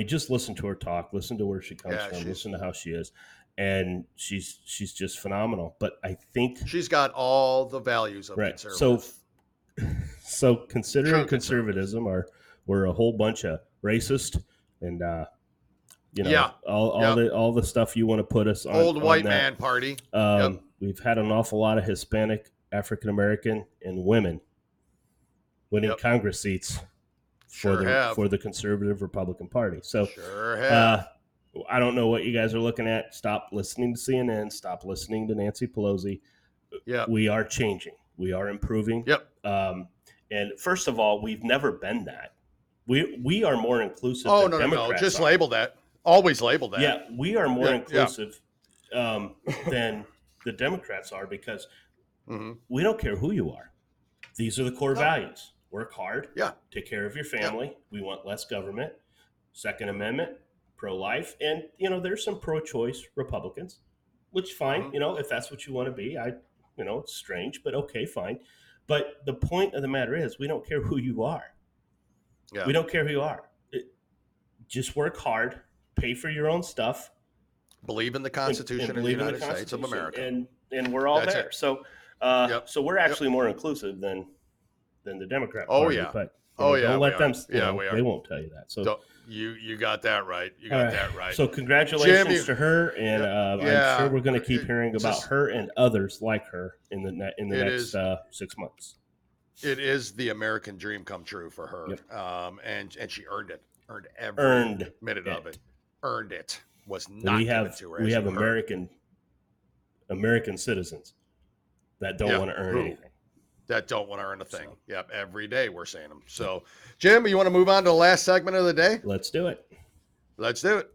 S3: just listen to her talk, listen to where she comes from, listen to how she is, and she's just phenomenal. But I think
S2: she's got all the values of conservative.
S3: So considering conservatism we're a whole bunch of racist and all the stuff you want to put us on.
S2: Old white man party.
S3: We've had an awful lot of Hispanic, African American, and women winning Congress seats for the conservative Republican Party. So I don't know what you guys are looking at. Stop listening to CNN. Stop listening to Nancy Pelosi. We are changing. We are improving. And first of all, we've never been that. We are more inclusive than Democrats
S2: Just
S3: are.
S2: label that. Always label that.
S3: Yeah, we are more inclusive than the Democrats are because we don't care who you are. These are the core values. Work hard. Take care of your family. We want less government. Second Amendment, pro-life. And, there's some pro-choice Republicans, which fine. If that's what you want to be, it's strange, but okay, fine. But the point of the matter is we don't care who you are. We don't care who you are. Just work hard, pay for your own stuff.
S2: Believe in the Constitution of the United States of America.
S3: And we're all there. So so we're actually more inclusive than the Democrat Party. But don't let them. They won't tell you that. So
S2: you got that right. You got that right.
S3: So congratulations to her, and I'm sure we're going to keep hearing about her and others like her in the next 6 months.
S2: It is the American dream come true for her, and she earned it. Earned every minute of it. Earned it. Was not given to her.
S3: We have American citizens that don't want to earn anything.
S2: That don't want to earn a thing. So. Every day we're saying them. So, Jim, you want to move on to the last segment of the day?
S3: Let's do it.
S2: Let's do it.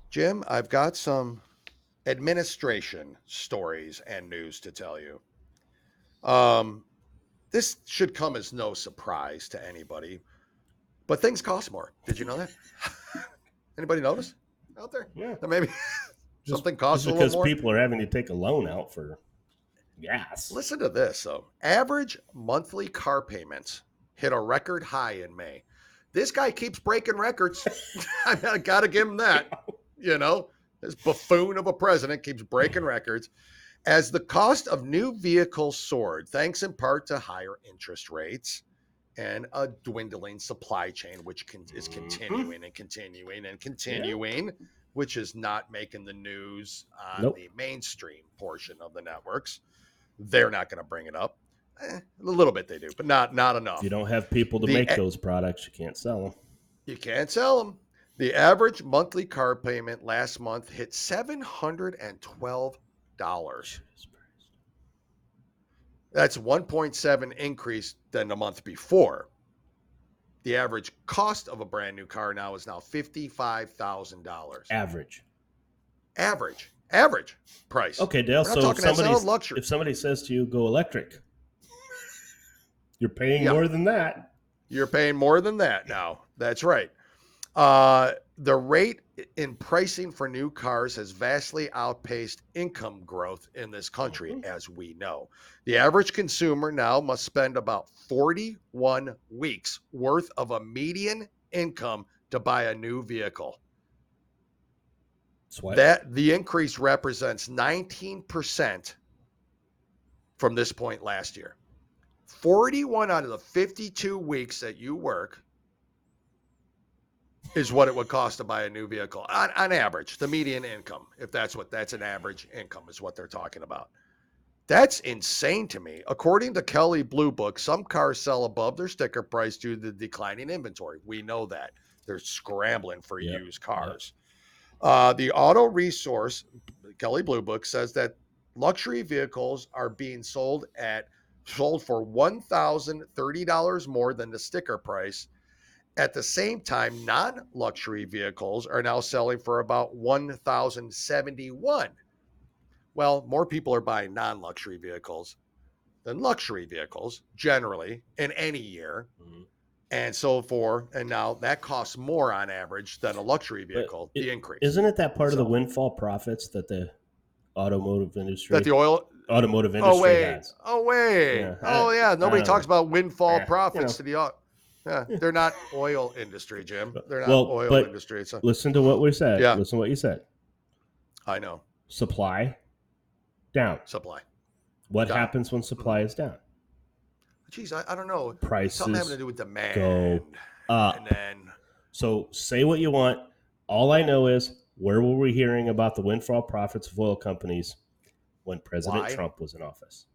S2: Jim, I've got some administration stories and news to tell you. This should come as no surprise to anybody, but things cost more. Did you know that? Anybody notice out there?
S3: Yeah.
S2: That maybe something costs a little more.
S3: Because people are having to take a loan out for Yes.
S2: Listen to this, though. Average monthly car payments hit a record high in May. This guy keeps breaking records. I got to give him that. You know, this buffoon of a president keeps breaking records. As the cost of new vehicles soared, thanks in part to higher interest rates and a dwindling supply chain, which is continuing and continuing and continuing, which is not making the news on the mainstream portion of the networks. They're not going to bring it up. A little bit they do, but not enough.
S3: If you don't have people to make those products, you can't sell them.
S2: You can't sell them. The average monthly car payment last month hit $712. That's 1.7 increase than the month before. The average cost of a brand new car now is now $55,000. Average price.
S3: Okay, Dale. So if somebody says to you, go electric, you're paying more than that.
S2: You're paying more than that now. That's right. The rate in pricing for new cars has vastly outpaced income growth in this country, as we know. The average consumer now must spend about 41 weeks worth of a median income to buy a new vehicle. That the increase represents 19% from this point last year. 41 out of the 52 weeks that you work is what it would cost to buy a new vehicle on average, the median income. If that's an average income is what they're talking about. That's insane to me. According to Kelley Blue Book, some cars sell above their sticker price due to the declining inventory. We know that. They're scrambling for used cars. The Auto Resource, Kelley Blue Book, says that luxury vehicles are being sold for $1,030 more than the sticker price. At the same time, non-luxury vehicles are now selling for about $1,071. Well, more people are buying non-luxury vehicles than luxury vehicles generally in any year. And so forth. And now that costs more on average than a luxury vehicle, the increase.
S3: Isn't it that part of the windfall profits that the automotive industry
S2: has? Oh, wait. Yeah. Nobody talks about windfall profits to the they're not oil industry, Jim. They're not oil industry. So.
S3: Listen to what we said. Yeah. Listen to what you said.
S2: I know.
S3: Supply down. What happens when supply is down?
S2: Geez, I don't know.
S3: Prices
S2: something having to do with demand.
S3: Go up. And then, so say what you want. All I know is, where were we hearing about the windfall profits of oil companies when President Trump was in office?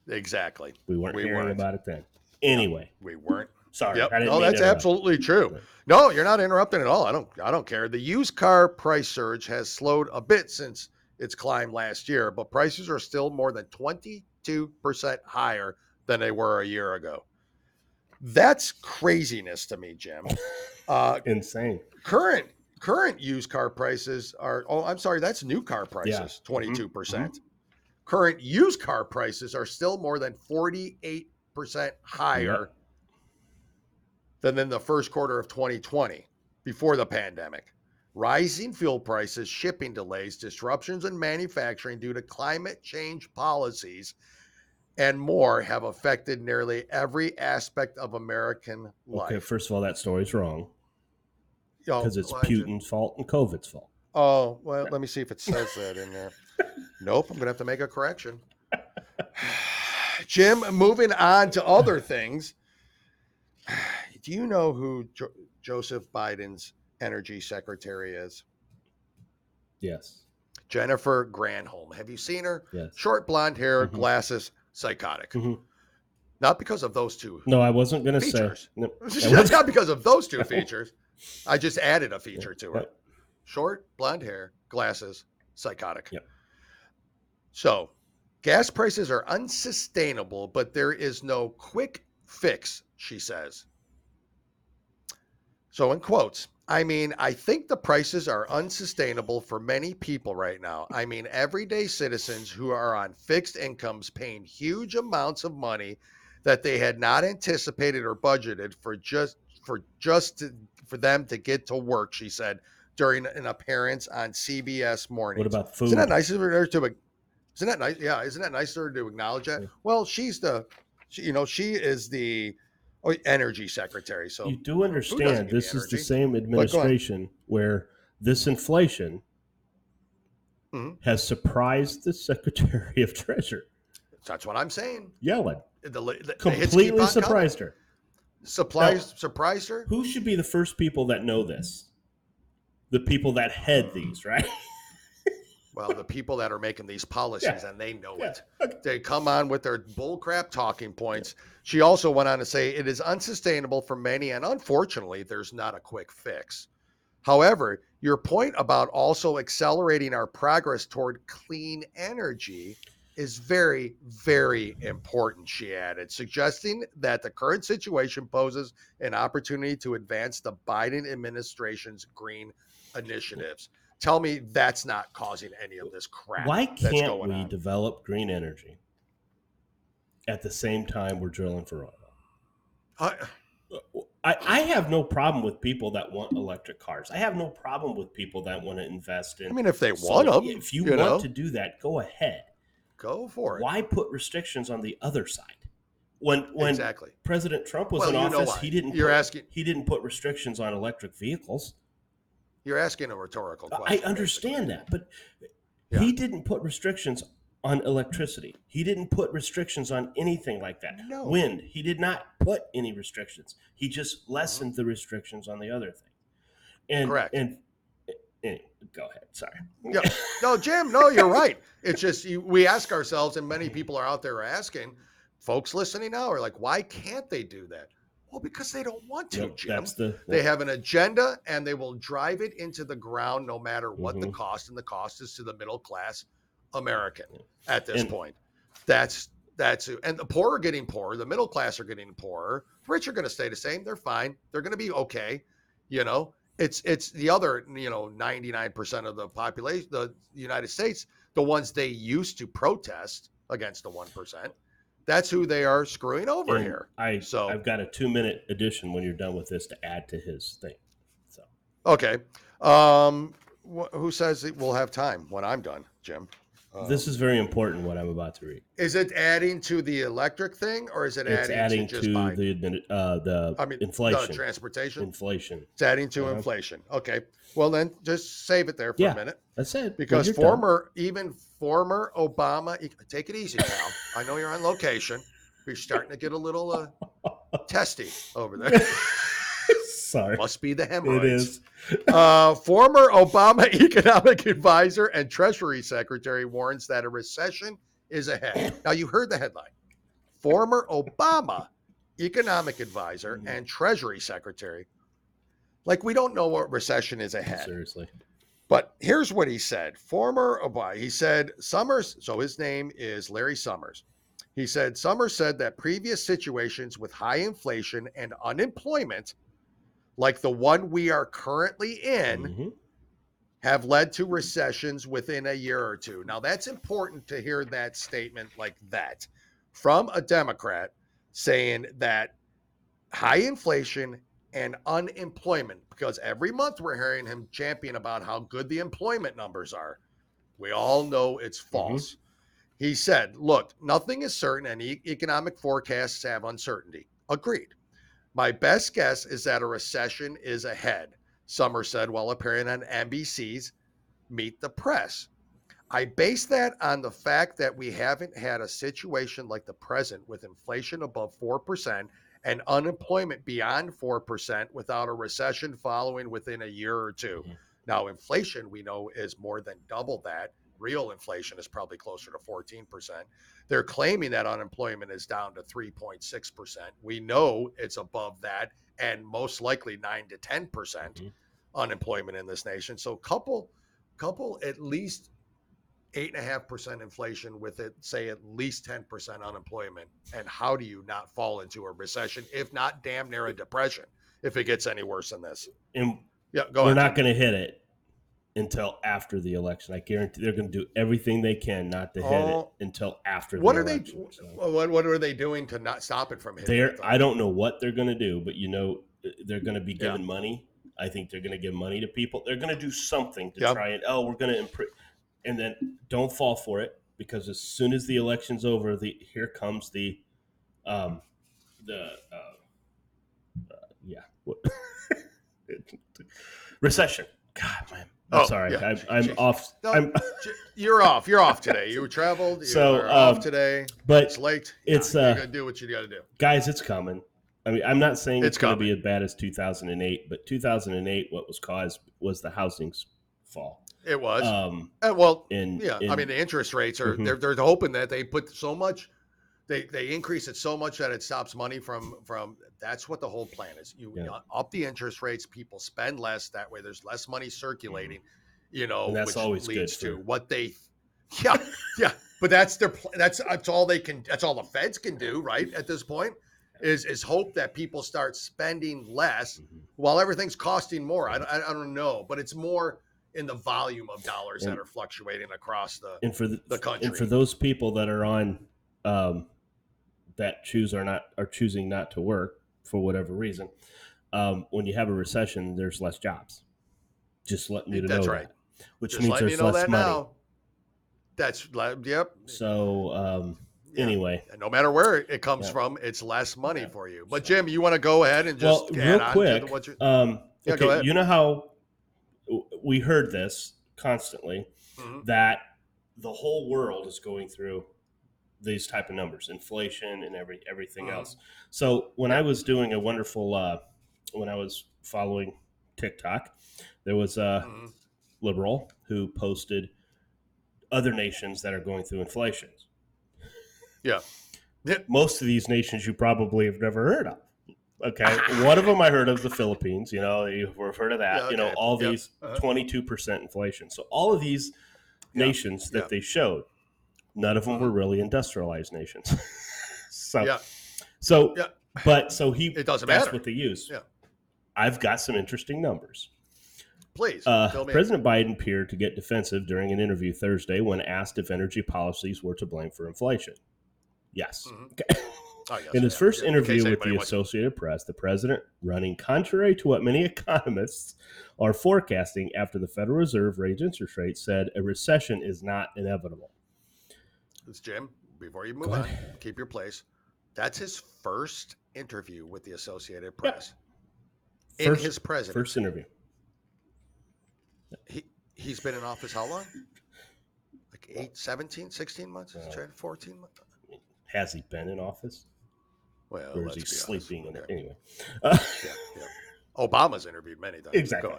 S2: Exactly.
S3: We weren't hearing about it then. Anyway.
S2: We weren't.
S3: Sorry.
S2: Yep. No, that's absolutely true. No, you're not interrupting at all. I don't care. The used car price surge has slowed a bit since its climb last year, but prices are still more than 22% higher than they were a year ago. That's craziness to me, Jim.
S3: Insane.
S2: Current used car prices are, that's new car prices, 22%. Current used car prices are still more than 48% higher than in the first quarter of 2020, before the pandemic. Rising fuel prices, shipping delays, disruptions in manufacturing due to climate change policies, and more have affected nearly every aspect of American life.
S3: Okay, first of all, that story's wrong. Because it's Putin's fault and COVID's fault.
S2: Oh, well, let me see if it says that in there. Nope, I'm going to have to make a correction. Jim, moving on to other things. Do you know who Joseph Biden's energy secretary is?
S3: Yes.
S2: Jennifer Granholm. Have you seen her?
S3: Yes.
S2: Short blonde hair, glasses, psychotic. Not because of those two.
S3: No, I wasn't going to say.
S2: No, not because of those two features. I just added a feature to her. Short blonde hair, glasses, psychotic.
S3: Yep.
S2: So, gas prices are unsustainable, but there is no quick fix, she says. So in quotes, I think the prices are unsustainable for many people right now. Everyday citizens who are on fixed incomes paying huge amounts of money that they had not anticipated or budgeted for them to get to work, she said during an appearance on CBS Mornings.
S3: What about food?
S2: Isn't that nice of her to Isn't that nice? Yeah, isn't that nicer to acknowledge that?
S3: Yeah.
S2: Well, she is the energy secretary. So
S3: You do
S2: who doesn't
S3: understand
S2: give you
S3: this is the
S2: energy?
S3: same administration where this inflation has surprised the Secretary of Treasury.
S2: That's what I'm saying.
S3: Yellen.
S2: The hits keep
S3: Completely
S2: on
S3: surprised her.
S2: Surprised her.
S3: Who should be the first people that know this? The people that head these, right?
S2: Well, the people that are making these policies, and they know it.
S3: Okay.
S2: They come on with their bullcrap talking points. She also went on to say it is unsustainable for many, and unfortunately, there's not a quick fix. However, your point about also accelerating our progress toward clean energy is very, very important, she added, suggesting that the current situation poses an opportunity to advance the Biden administration's green initiatives. Tell me that's not causing any of this crap.
S3: Why
S2: that's
S3: can't
S2: going
S3: we
S2: on.
S3: develop green energy at the same time we're drilling for oil? I have no problem with people that want electric cars. I have no problem with people that want to invest in.
S2: I mean, if they want them,
S3: if you want to do that, go ahead.
S2: Go for it.
S3: Why put restrictions on the other side? When
S2: exactly.
S3: President Trump was in office, he didn't put restrictions on electric vehicles.
S2: You're asking a rhetorical question.
S3: I understand that, but he didn't put restrictions on electricity. He didn't put restrictions on anything like that.
S2: No.
S3: Wind, he did not put any restrictions. He just lessened the restrictions on the other thing. And,
S2: correct.
S3: And go ahead. Sorry.
S2: Yeah. No, Jim, no, you're right. It's just we ask ourselves, and many people are out there asking, folks listening now are like, why can't they do that? Well, because they don't want to, Jim. They have an agenda, and they will drive it into the ground no matter what the cost, and the cost is to the middle class American at this point. That's and the poor are getting poorer. The middle class are getting poorer. The rich are going to stay the same. They're fine. They're going to be okay. It's the other 99% of the population, the United States, the ones they used to protest against the 1%. That's who they are screwing over here.
S3: I've got a 2-minute addition when you're done with this to add to his thing. So
S2: okay, who says we'll have time when I'm done, Jim?
S3: This is very important. What I'm about to read.
S2: Is it adding to the electric thing, or is it adding to just
S3: the inflation,
S2: the transportation,
S3: inflation?
S2: It's adding to inflation. Okay, well then just save it there for a minute.
S3: That's it.
S2: Because former Obama, take it easy, pal. I know you're on location. You're starting to get a little testy over there.
S3: Sorry.
S2: Must be the hemorrhoids.
S3: It is.
S2: Former Obama economic advisor and Treasury Secretary warns that a recession is ahead. Now, you heard the headline. Former Obama economic advisor and Treasury Secretary. Like, we don't know what recession is ahead.
S3: Seriously.
S2: But here's what he said. Former Obama, he said, Summers, so his name is Larry Summers. He said, Summers said that previous situations with high inflation and unemployment, like the one we are currently in, have led to recessions within a year or two. Now, that's important to hear that statement like that from a Democrat saying that high inflation and unemployment, because every month we're hearing him champion about how good the employment numbers are. We all know it's false. He said, look, nothing is certain and economic forecasts have uncertainty. Agreed. My best guess is that a recession is ahead, Summers said while appearing on NBC's Meet the Press. I base that on the fact that we haven't had a situation like the present with inflation above 4% and unemployment beyond 4% without a recession following within a year or two. Now, inflation, we know, is more than double that. Real inflation is probably closer to 14%. They're claiming that unemployment is down to 3.6%. We know it's above that and most likely 9 to 10% unemployment in this nation. So couple at least 8.5% inflation with it, say at least 10% unemployment. And how do you not fall into a recession, if not damn near a depression, if it gets any worse than this?
S3: And
S2: go
S3: we're
S2: ahead,
S3: not going to hit it until after the election. I guarantee they're going to do everything they can not to hit it until after the election.
S2: What are they doing to not stop it from hitting it?
S3: I don't know what they're going to do, but they're going to be giving money. I think they're going to give money to people. They're going to do something to try and, we're going to improve. And then don't fall for it. because as soon as the election's over, here comes the recession. God, man, I'm sorry.
S2: Yeah.
S3: I'm off.
S2: No, you're off. You're off today. You traveled. You're off today.
S3: But
S2: it's late.
S3: It's
S2: you gotta do what you gotta do,
S3: guys. It's coming. I mean, I'm not saying it's going to
S2: coming.
S3: be as bad as 2008, but 2008, what was caused was the housing's fall.
S2: It was. I mean, the interest rates are. They're hoping that they put so much. They increase it so much that it stops money from. That's what the whole plan is. You up the interest rates, people spend less. That way, there's less money circulating.
S3: And that's
S2: which
S3: always
S2: leads
S3: good
S2: to what they. Yeah. But that's their. That's all they can. That's all the feds can do, right? At this point, is hope that people start spending less while everything's costing more. I don't know, but it's more in the volume of dollars that are fluctuating across the country.
S3: And for those people that are on. That are choosing not to work for whatever reason. When you have a recession, there's less jobs. Just letting you know
S2: right.
S3: that, which means there's less money. Now.
S2: Yep.
S3: So anyway,
S2: and no matter where it comes from, it's less money for you. But Jim, you want to go ahead and just
S3: real quick?
S2: Go ahead.
S3: You know how we heard this constantly that the whole world is going through these type of numbers, inflation and everything else. So when I was doing a wonderful, when I was following TikTok, there was a liberal who posted other nations that are going through inflation.
S2: Yeah.
S3: Most of these nations you probably have never heard of. Okay. One of them I heard of, the Philippines, you've heard of that, all these 22% inflation. So all of these nations that they showed, none of them were really industrialized nations. It doesn't matter. That's what they use.
S2: Yeah.
S3: I've got some interesting numbers.
S2: Please.
S3: President Biden appeared to get defensive during an interview Thursday when asked if energy policies were to blame for inflation. Yes. Okay. In his first interview with the Associated Press, the president, running contrary to what many economists are forecasting after the Federal Reserve raised interest rates, said a recession is not inevitable.
S2: It's Jim. Before you move on, keep your place. That's his first interview with the Associated Press. Yeah. His presidency.
S3: First interview.
S2: He's been in office how long? Like 16 months? 14 months?
S3: Has he been in office?
S2: Well,
S3: or is he sleeping in it? Anyway.
S2: Obama's interviewed many times.
S3: Exactly.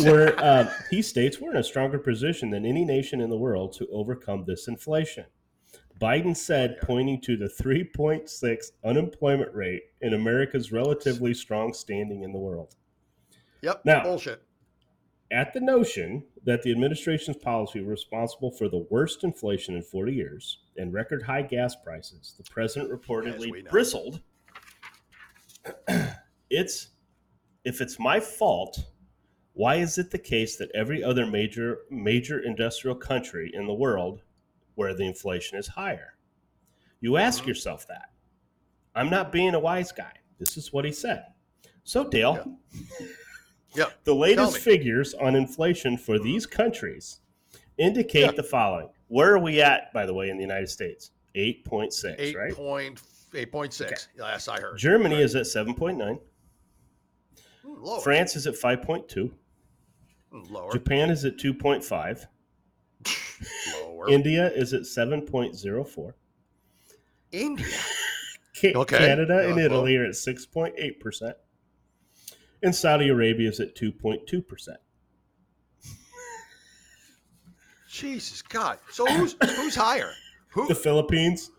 S3: Where he states we're in a stronger position than any nation in the world to overcome this inflation. Biden said, pointing to the 3.6 unemployment rate in America's relatively strong standing in the world.
S2: Yep.
S3: Now,
S2: bullshit.
S3: At the notion that the administration's policy was responsible for the worst inflation in 40 years and record high gas prices, the president reportedly bristled. If it's my fault, why is it the case that every other major industrial country in the world where the inflation is higher? You ask yourself that. I'm not being a wise guy. This is what he said. So, Dale, the latest figures on inflation for these countries indicate the following. Where are we at, by the way, in the United States? 8.6, right?
S2: 8.6. Okay. Yes, I heard.
S3: Germany is at 7.9.
S2: Lower.
S3: France is at 5.2.
S2: Lower.
S3: Japan is at 2.5.
S2: Lower.
S3: India is at 7.04.
S2: India.
S3: Canada and Italy are at 6.8%. And Saudi Arabia is at 2.2%.
S2: Jesus God. So who's higher?
S3: The Philippines.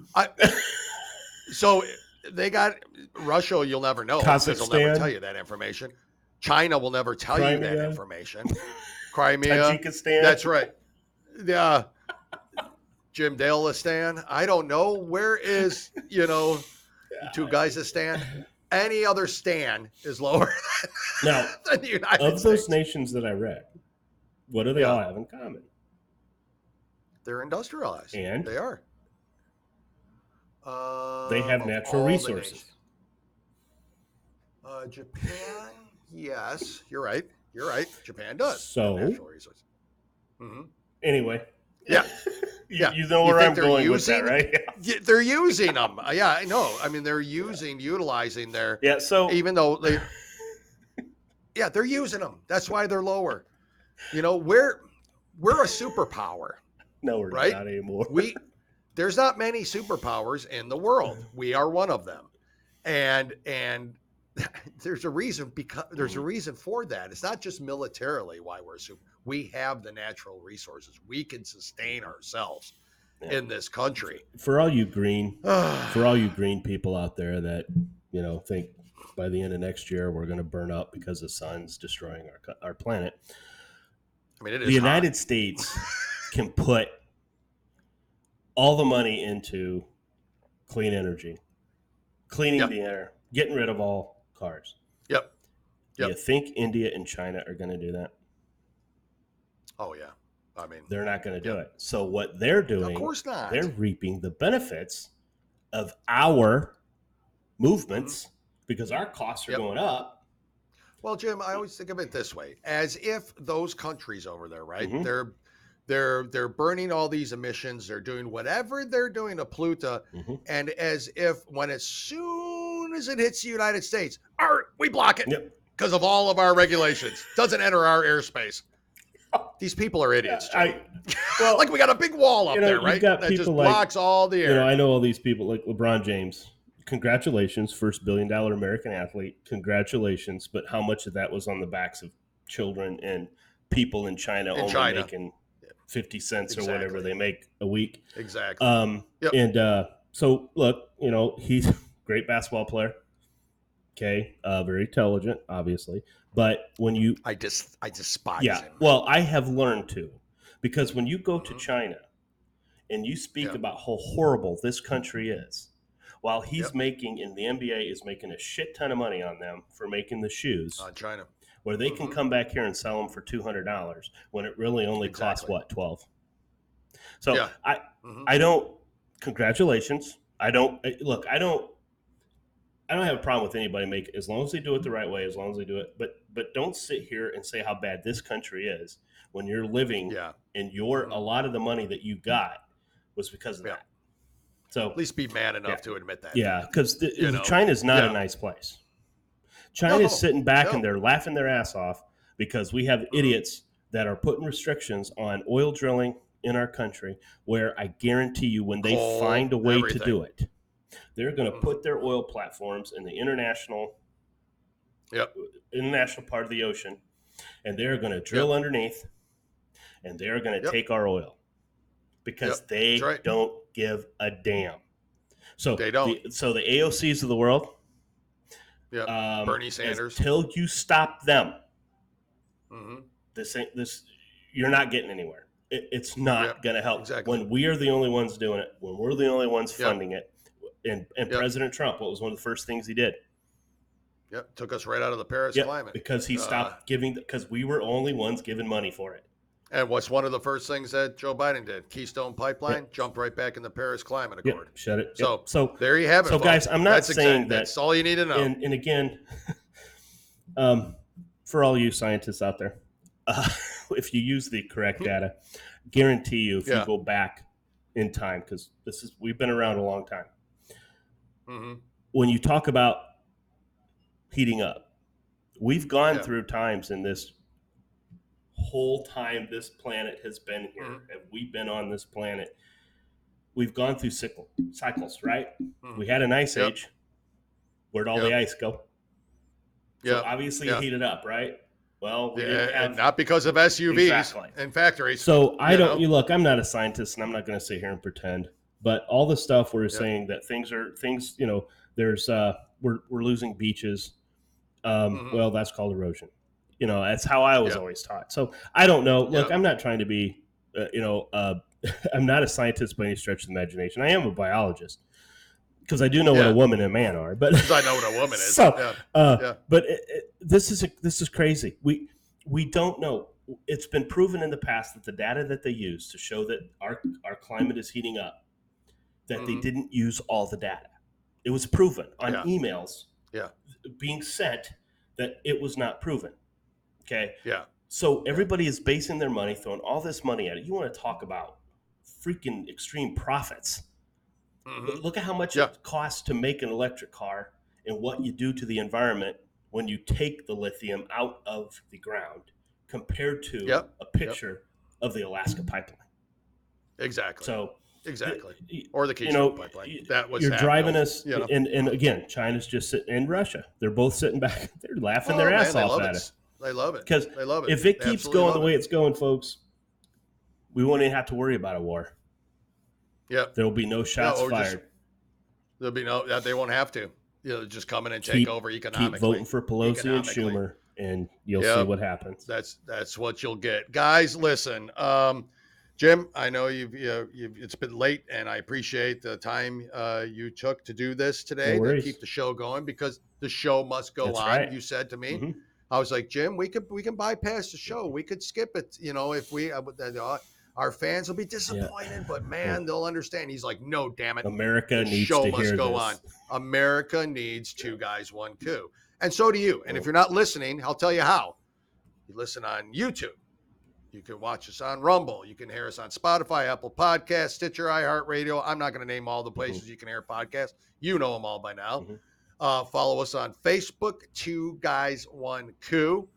S2: So they got Russia, you'll never know.
S3: Kazakhstan.
S2: They'll never tell you that information. China will never tell you that information. Crimea.
S3: Tajikistan.
S2: That's right. Yeah. Jim Dale-istan. I don't know. Where is, two guys that stand? Any other stand is lower
S3: than
S2: the United States.
S3: Of those nations that I read, what do they all have in common?
S2: They're industrialized.
S3: And?
S2: They are.
S3: They have natural resources.
S2: Japan, yes. You're right. Japan does.
S3: So,
S2: natural resources.
S3: Anyway.
S2: Yeah.
S3: You know where I'm going with that, right?
S2: They're using them. Yeah, I know. I mean, they're utilizing their.
S3: Yeah. So
S2: even though they're using them. That's why they're lower. We're a superpower.
S3: no, we're
S2: right?
S3: not anymore.
S2: There's not many superpowers in the world. We are one of them, and there's a reason for that. It's not just militarily why we're super. We have the natural resources. We can sustain ourselves in this country.
S3: For all you green people out there that think by the end of next year we're going to burn up because the sun's destroying our planet.
S2: I mean,
S3: the United States can put all the money into clean energy, cleaning the air, getting rid of all cars.
S2: Yep.
S3: Do you think India and China are going to do that?
S2: Oh, yeah. I mean,
S3: they're not going to do it. So what they're doing,
S2: of course not.
S3: They're reaping the benefits of our movements because our costs are going up.
S2: Well, Jim, I always think of it this way, as if those countries over there, right?
S3: Mm-hmm.
S2: They're burning all these emissions. They're doing whatever they're doing to polluta, and as if as soon as it hits the United States, we block it because of all of our regulations. Doesn't enter our airspace. These people are idiots. Like we got a big wall up there, right? That just blocks all the air.
S3: I know all these people like LeBron James. Congratulations, first $1 billion American athlete. Congratulations, but how much of that was on the backs of children and people in China making 50 cents or whatever they make a week?
S2: Exactly.
S3: And so look, he's a great basketball player. Okay, very intelligent, obviously. But when I
S2: despise him.
S3: Well, I have learned to, because when you go to China and you speak about how horrible this country is, while he's making, and the NBA is making a shit ton of money on them for making the shoes
S2: on China,
S3: where they can come back here and sell them for $200 when it really only costs $12. So I don't. Congratulations. I don't have a problem with anybody as long as they do it the right way, as long as they do it. But don't sit here and say how bad this country is when you're living and a lot of the money that you got was because of that. So
S2: at least be man enough to admit that.
S3: Yeah, because China's not a nice place. China's sitting back and they're laughing their ass off because we have idiots that are putting restrictions on oil drilling in our country, where I guarantee you when they find a way to do it, they're going to put their oil platforms in the international part of the ocean, and they're going to drill underneath, and they're going to take our oil because they don't give a damn. So
S2: they don't.
S3: So the AOCs of the world,
S2: Bernie Sanders,
S3: until you stop them, this you're not getting anywhere. It's not going to help.
S2: Exactly.
S3: When we are the only ones doing it, when we're the only ones funding it. And President Trump, what was one of the first things he did?
S2: Took us right out of the Paris climate.
S3: Because he stopped giving, because we were only ones giving money for it.
S2: And what's one of the first things that Joe Biden did? Keystone Pipeline, jumped right back in the Paris Climate Accord.
S3: Shut it.
S2: So there you have it.
S3: So
S2: folks.
S3: Guys, I'm not saying
S2: that's all you need to know.
S3: And again, for all you scientists out there, if you use the correct data, guarantee you if you go back in time, because we've been around a long time. When you talk about heating up, we've gone through times in this whole time this planet has been here, and we've been on this planet. We've gone through cycles, right? We had an ice age. Where'd all the ice go? So obviously it heated up, right? Well, we didn't have,
S2: and not because of SUVs and factories.
S3: So look, I'm not a scientist, and I'm not going to sit here and pretend. But all the stuff we're saying that there's we're losing beaches. Well, that's called erosion. That's how I was always taught. So I don't know. Look, I'm not trying to be, I'm not a scientist by any stretch of the imagination. I am a biologist because I do know what a woman and a man are. But
S2: I know what a woman is.
S3: So, but this is crazy. We don't know. It's been proven in the past that the data that they use to show that our climate is heating up, that they didn't use all the data. It was proven on emails being sent that it was not proven. Okay?
S2: Yeah.
S3: So everybody is basing their money, throwing all this money at it. You want to talk about freaking extreme profits.
S2: Mhm.
S3: Look at how much
S2: Yeah.
S3: it costs to make an electric car and what you do to the environment when you take the lithium out of the ground compared to
S2: Yep.
S3: a picture of the Alaska pipeline.
S2: Exactly.
S3: So,
S2: Exactly. Or the
S3: you
S2: Keystone
S3: know,
S2: Pipeline. That was
S3: you're
S2: half
S3: driving
S2: built,
S3: us,
S2: you know.
S3: and again, China's just sitting in Russia. They're both sitting back. They're laughing their
S2: Oh man,
S3: ass
S2: they
S3: off
S2: love
S3: at
S2: it.
S3: it.
S2: They love it.
S3: Because
S2: They love it.
S3: if it
S2: They
S3: keeps
S2: absolutely
S3: going the
S2: love
S3: way
S2: it.
S3: it's going, folks, we won't even have to worry about a war.
S2: Yep.
S3: There will be no shots
S2: or
S3: fired.
S2: there'll be no. They won't have to. Just come in and take
S3: Keep
S2: over
S3: keep
S2: economically.
S3: voting for Pelosi and
S2: Economically.
S3: Schumer, and you'll see
S2: Yep.
S3: what happens.
S2: That's what you'll get, guys. Listen, Jim, I know it's been late, and I appreciate the time you took to do this today to keep the show going, because the show must go
S3: That's
S2: on.
S3: right.
S2: You said to me,
S3: Mhm.
S2: I was like, Jim, we can bypass the show. We could skip it. If we our fans will be disappointed, but man, they'll understand. He's like, no, damn it,
S3: America
S2: the
S3: needs
S2: show
S3: to
S2: must
S3: hear
S2: go
S3: this.
S2: on. America needs Two Guys, One Coup, and so do you. And if you're not listening, I'll tell you how. You listen on YouTube. You can watch us on Rumble. You can hear us on Spotify, Apple Podcasts, Stitcher, iHeartRadio. I'm not going to name all the places you can hear podcasts. You know them all by now. Follow us on Facebook, Two Guys, One Coup.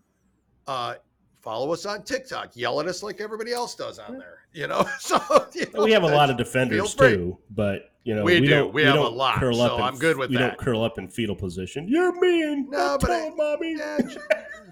S2: Follow us on TikTok. Yell at us like everybody else does on there. So
S3: we have a lot of defenders too, but
S2: we
S3: don't
S2: have a
S3: don't
S2: lot.
S3: curl
S2: So
S3: up.
S2: I'm good with
S3: we
S2: that.
S3: don't curl up in fetal position. You're mean.
S2: No, but
S3: mommy.
S2: Yeah,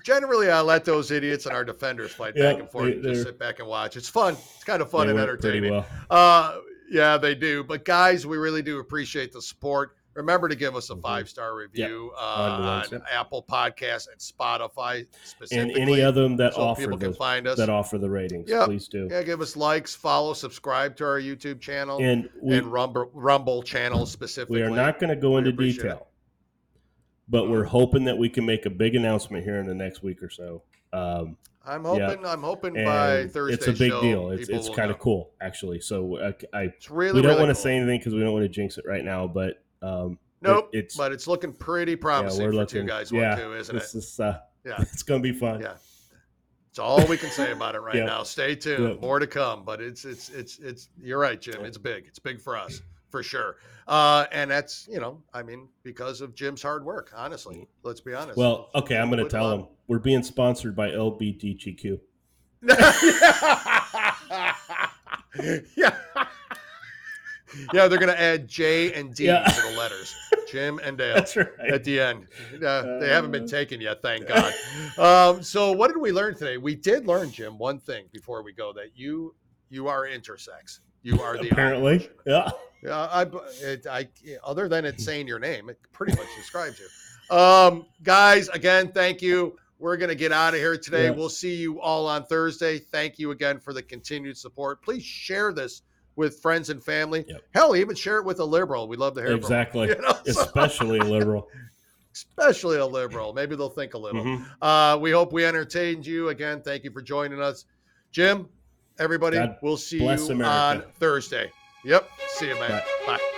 S2: generally, I let those idiots and our defenders fight back and forth and just sit back and watch. It's fun. It's kind of fun and entertaining.
S3: Well.
S2: Yeah, they do. But guys, we really do appreciate the support. Remember to give us a 5-star review on Apple Podcasts and Spotify specifically.
S3: And any of them that
S2: so people can find us.
S3: That offer the ratings, please do.
S2: Yeah, give us likes, follow, subscribe to our YouTube channel
S3: and
S2: Rumble channel specifically.
S3: We are not going to go into detail, but we're hoping that we can make a big announcement here in the next week or so.
S2: I'm hoping by Thursday.
S3: It's a big deal. It's kind of cool, actually. So
S2: it's really,
S3: we don't
S2: really
S3: want to
S2: cool.
S3: say anything because we don't want to jinx it right now. But
S2: nope. But it's looking pretty promising for Two Guys, One Coup, isn't it?
S3: It's going to be fun.
S2: Yeah. It's all we can say about it right now. Stay tuned. More to come. But it's you're right, Jim. It's big. It's big for us, for sure. And that's, because of Jim's hard work, honestly. Let's be honest.
S3: Well, okay, I'm going to tell him we're being sponsored by LBGTQ.
S2: Yeah. Yeah, they're going to add J and D to the letters. Jim and Dale.
S3: That's right.
S2: At the end. They haven't been taken yet, thank God. So what did we learn today? We did learn, Jim, one thing before we go, that you are intersex. You are the
S3: apparently. Yeah.
S2: I other than it saying your name, it pretty much describes you. Guys, again, thank you. We're going to get out of here today.
S3: Yeah.
S2: We'll see you all on Thursday. Thank you again for the continued support. Please share this with friends and family.
S3: Yep.
S2: Hell, even share it with a liberal. We love to hear
S3: exactly. From them. Especially a liberal.
S2: Especially a liberal. Maybe they'll think a little. We hope we entertained you. Again, thank you for joining us. Jim, everybody, we'll see you on Thursday. Yep. See you, man. Bye.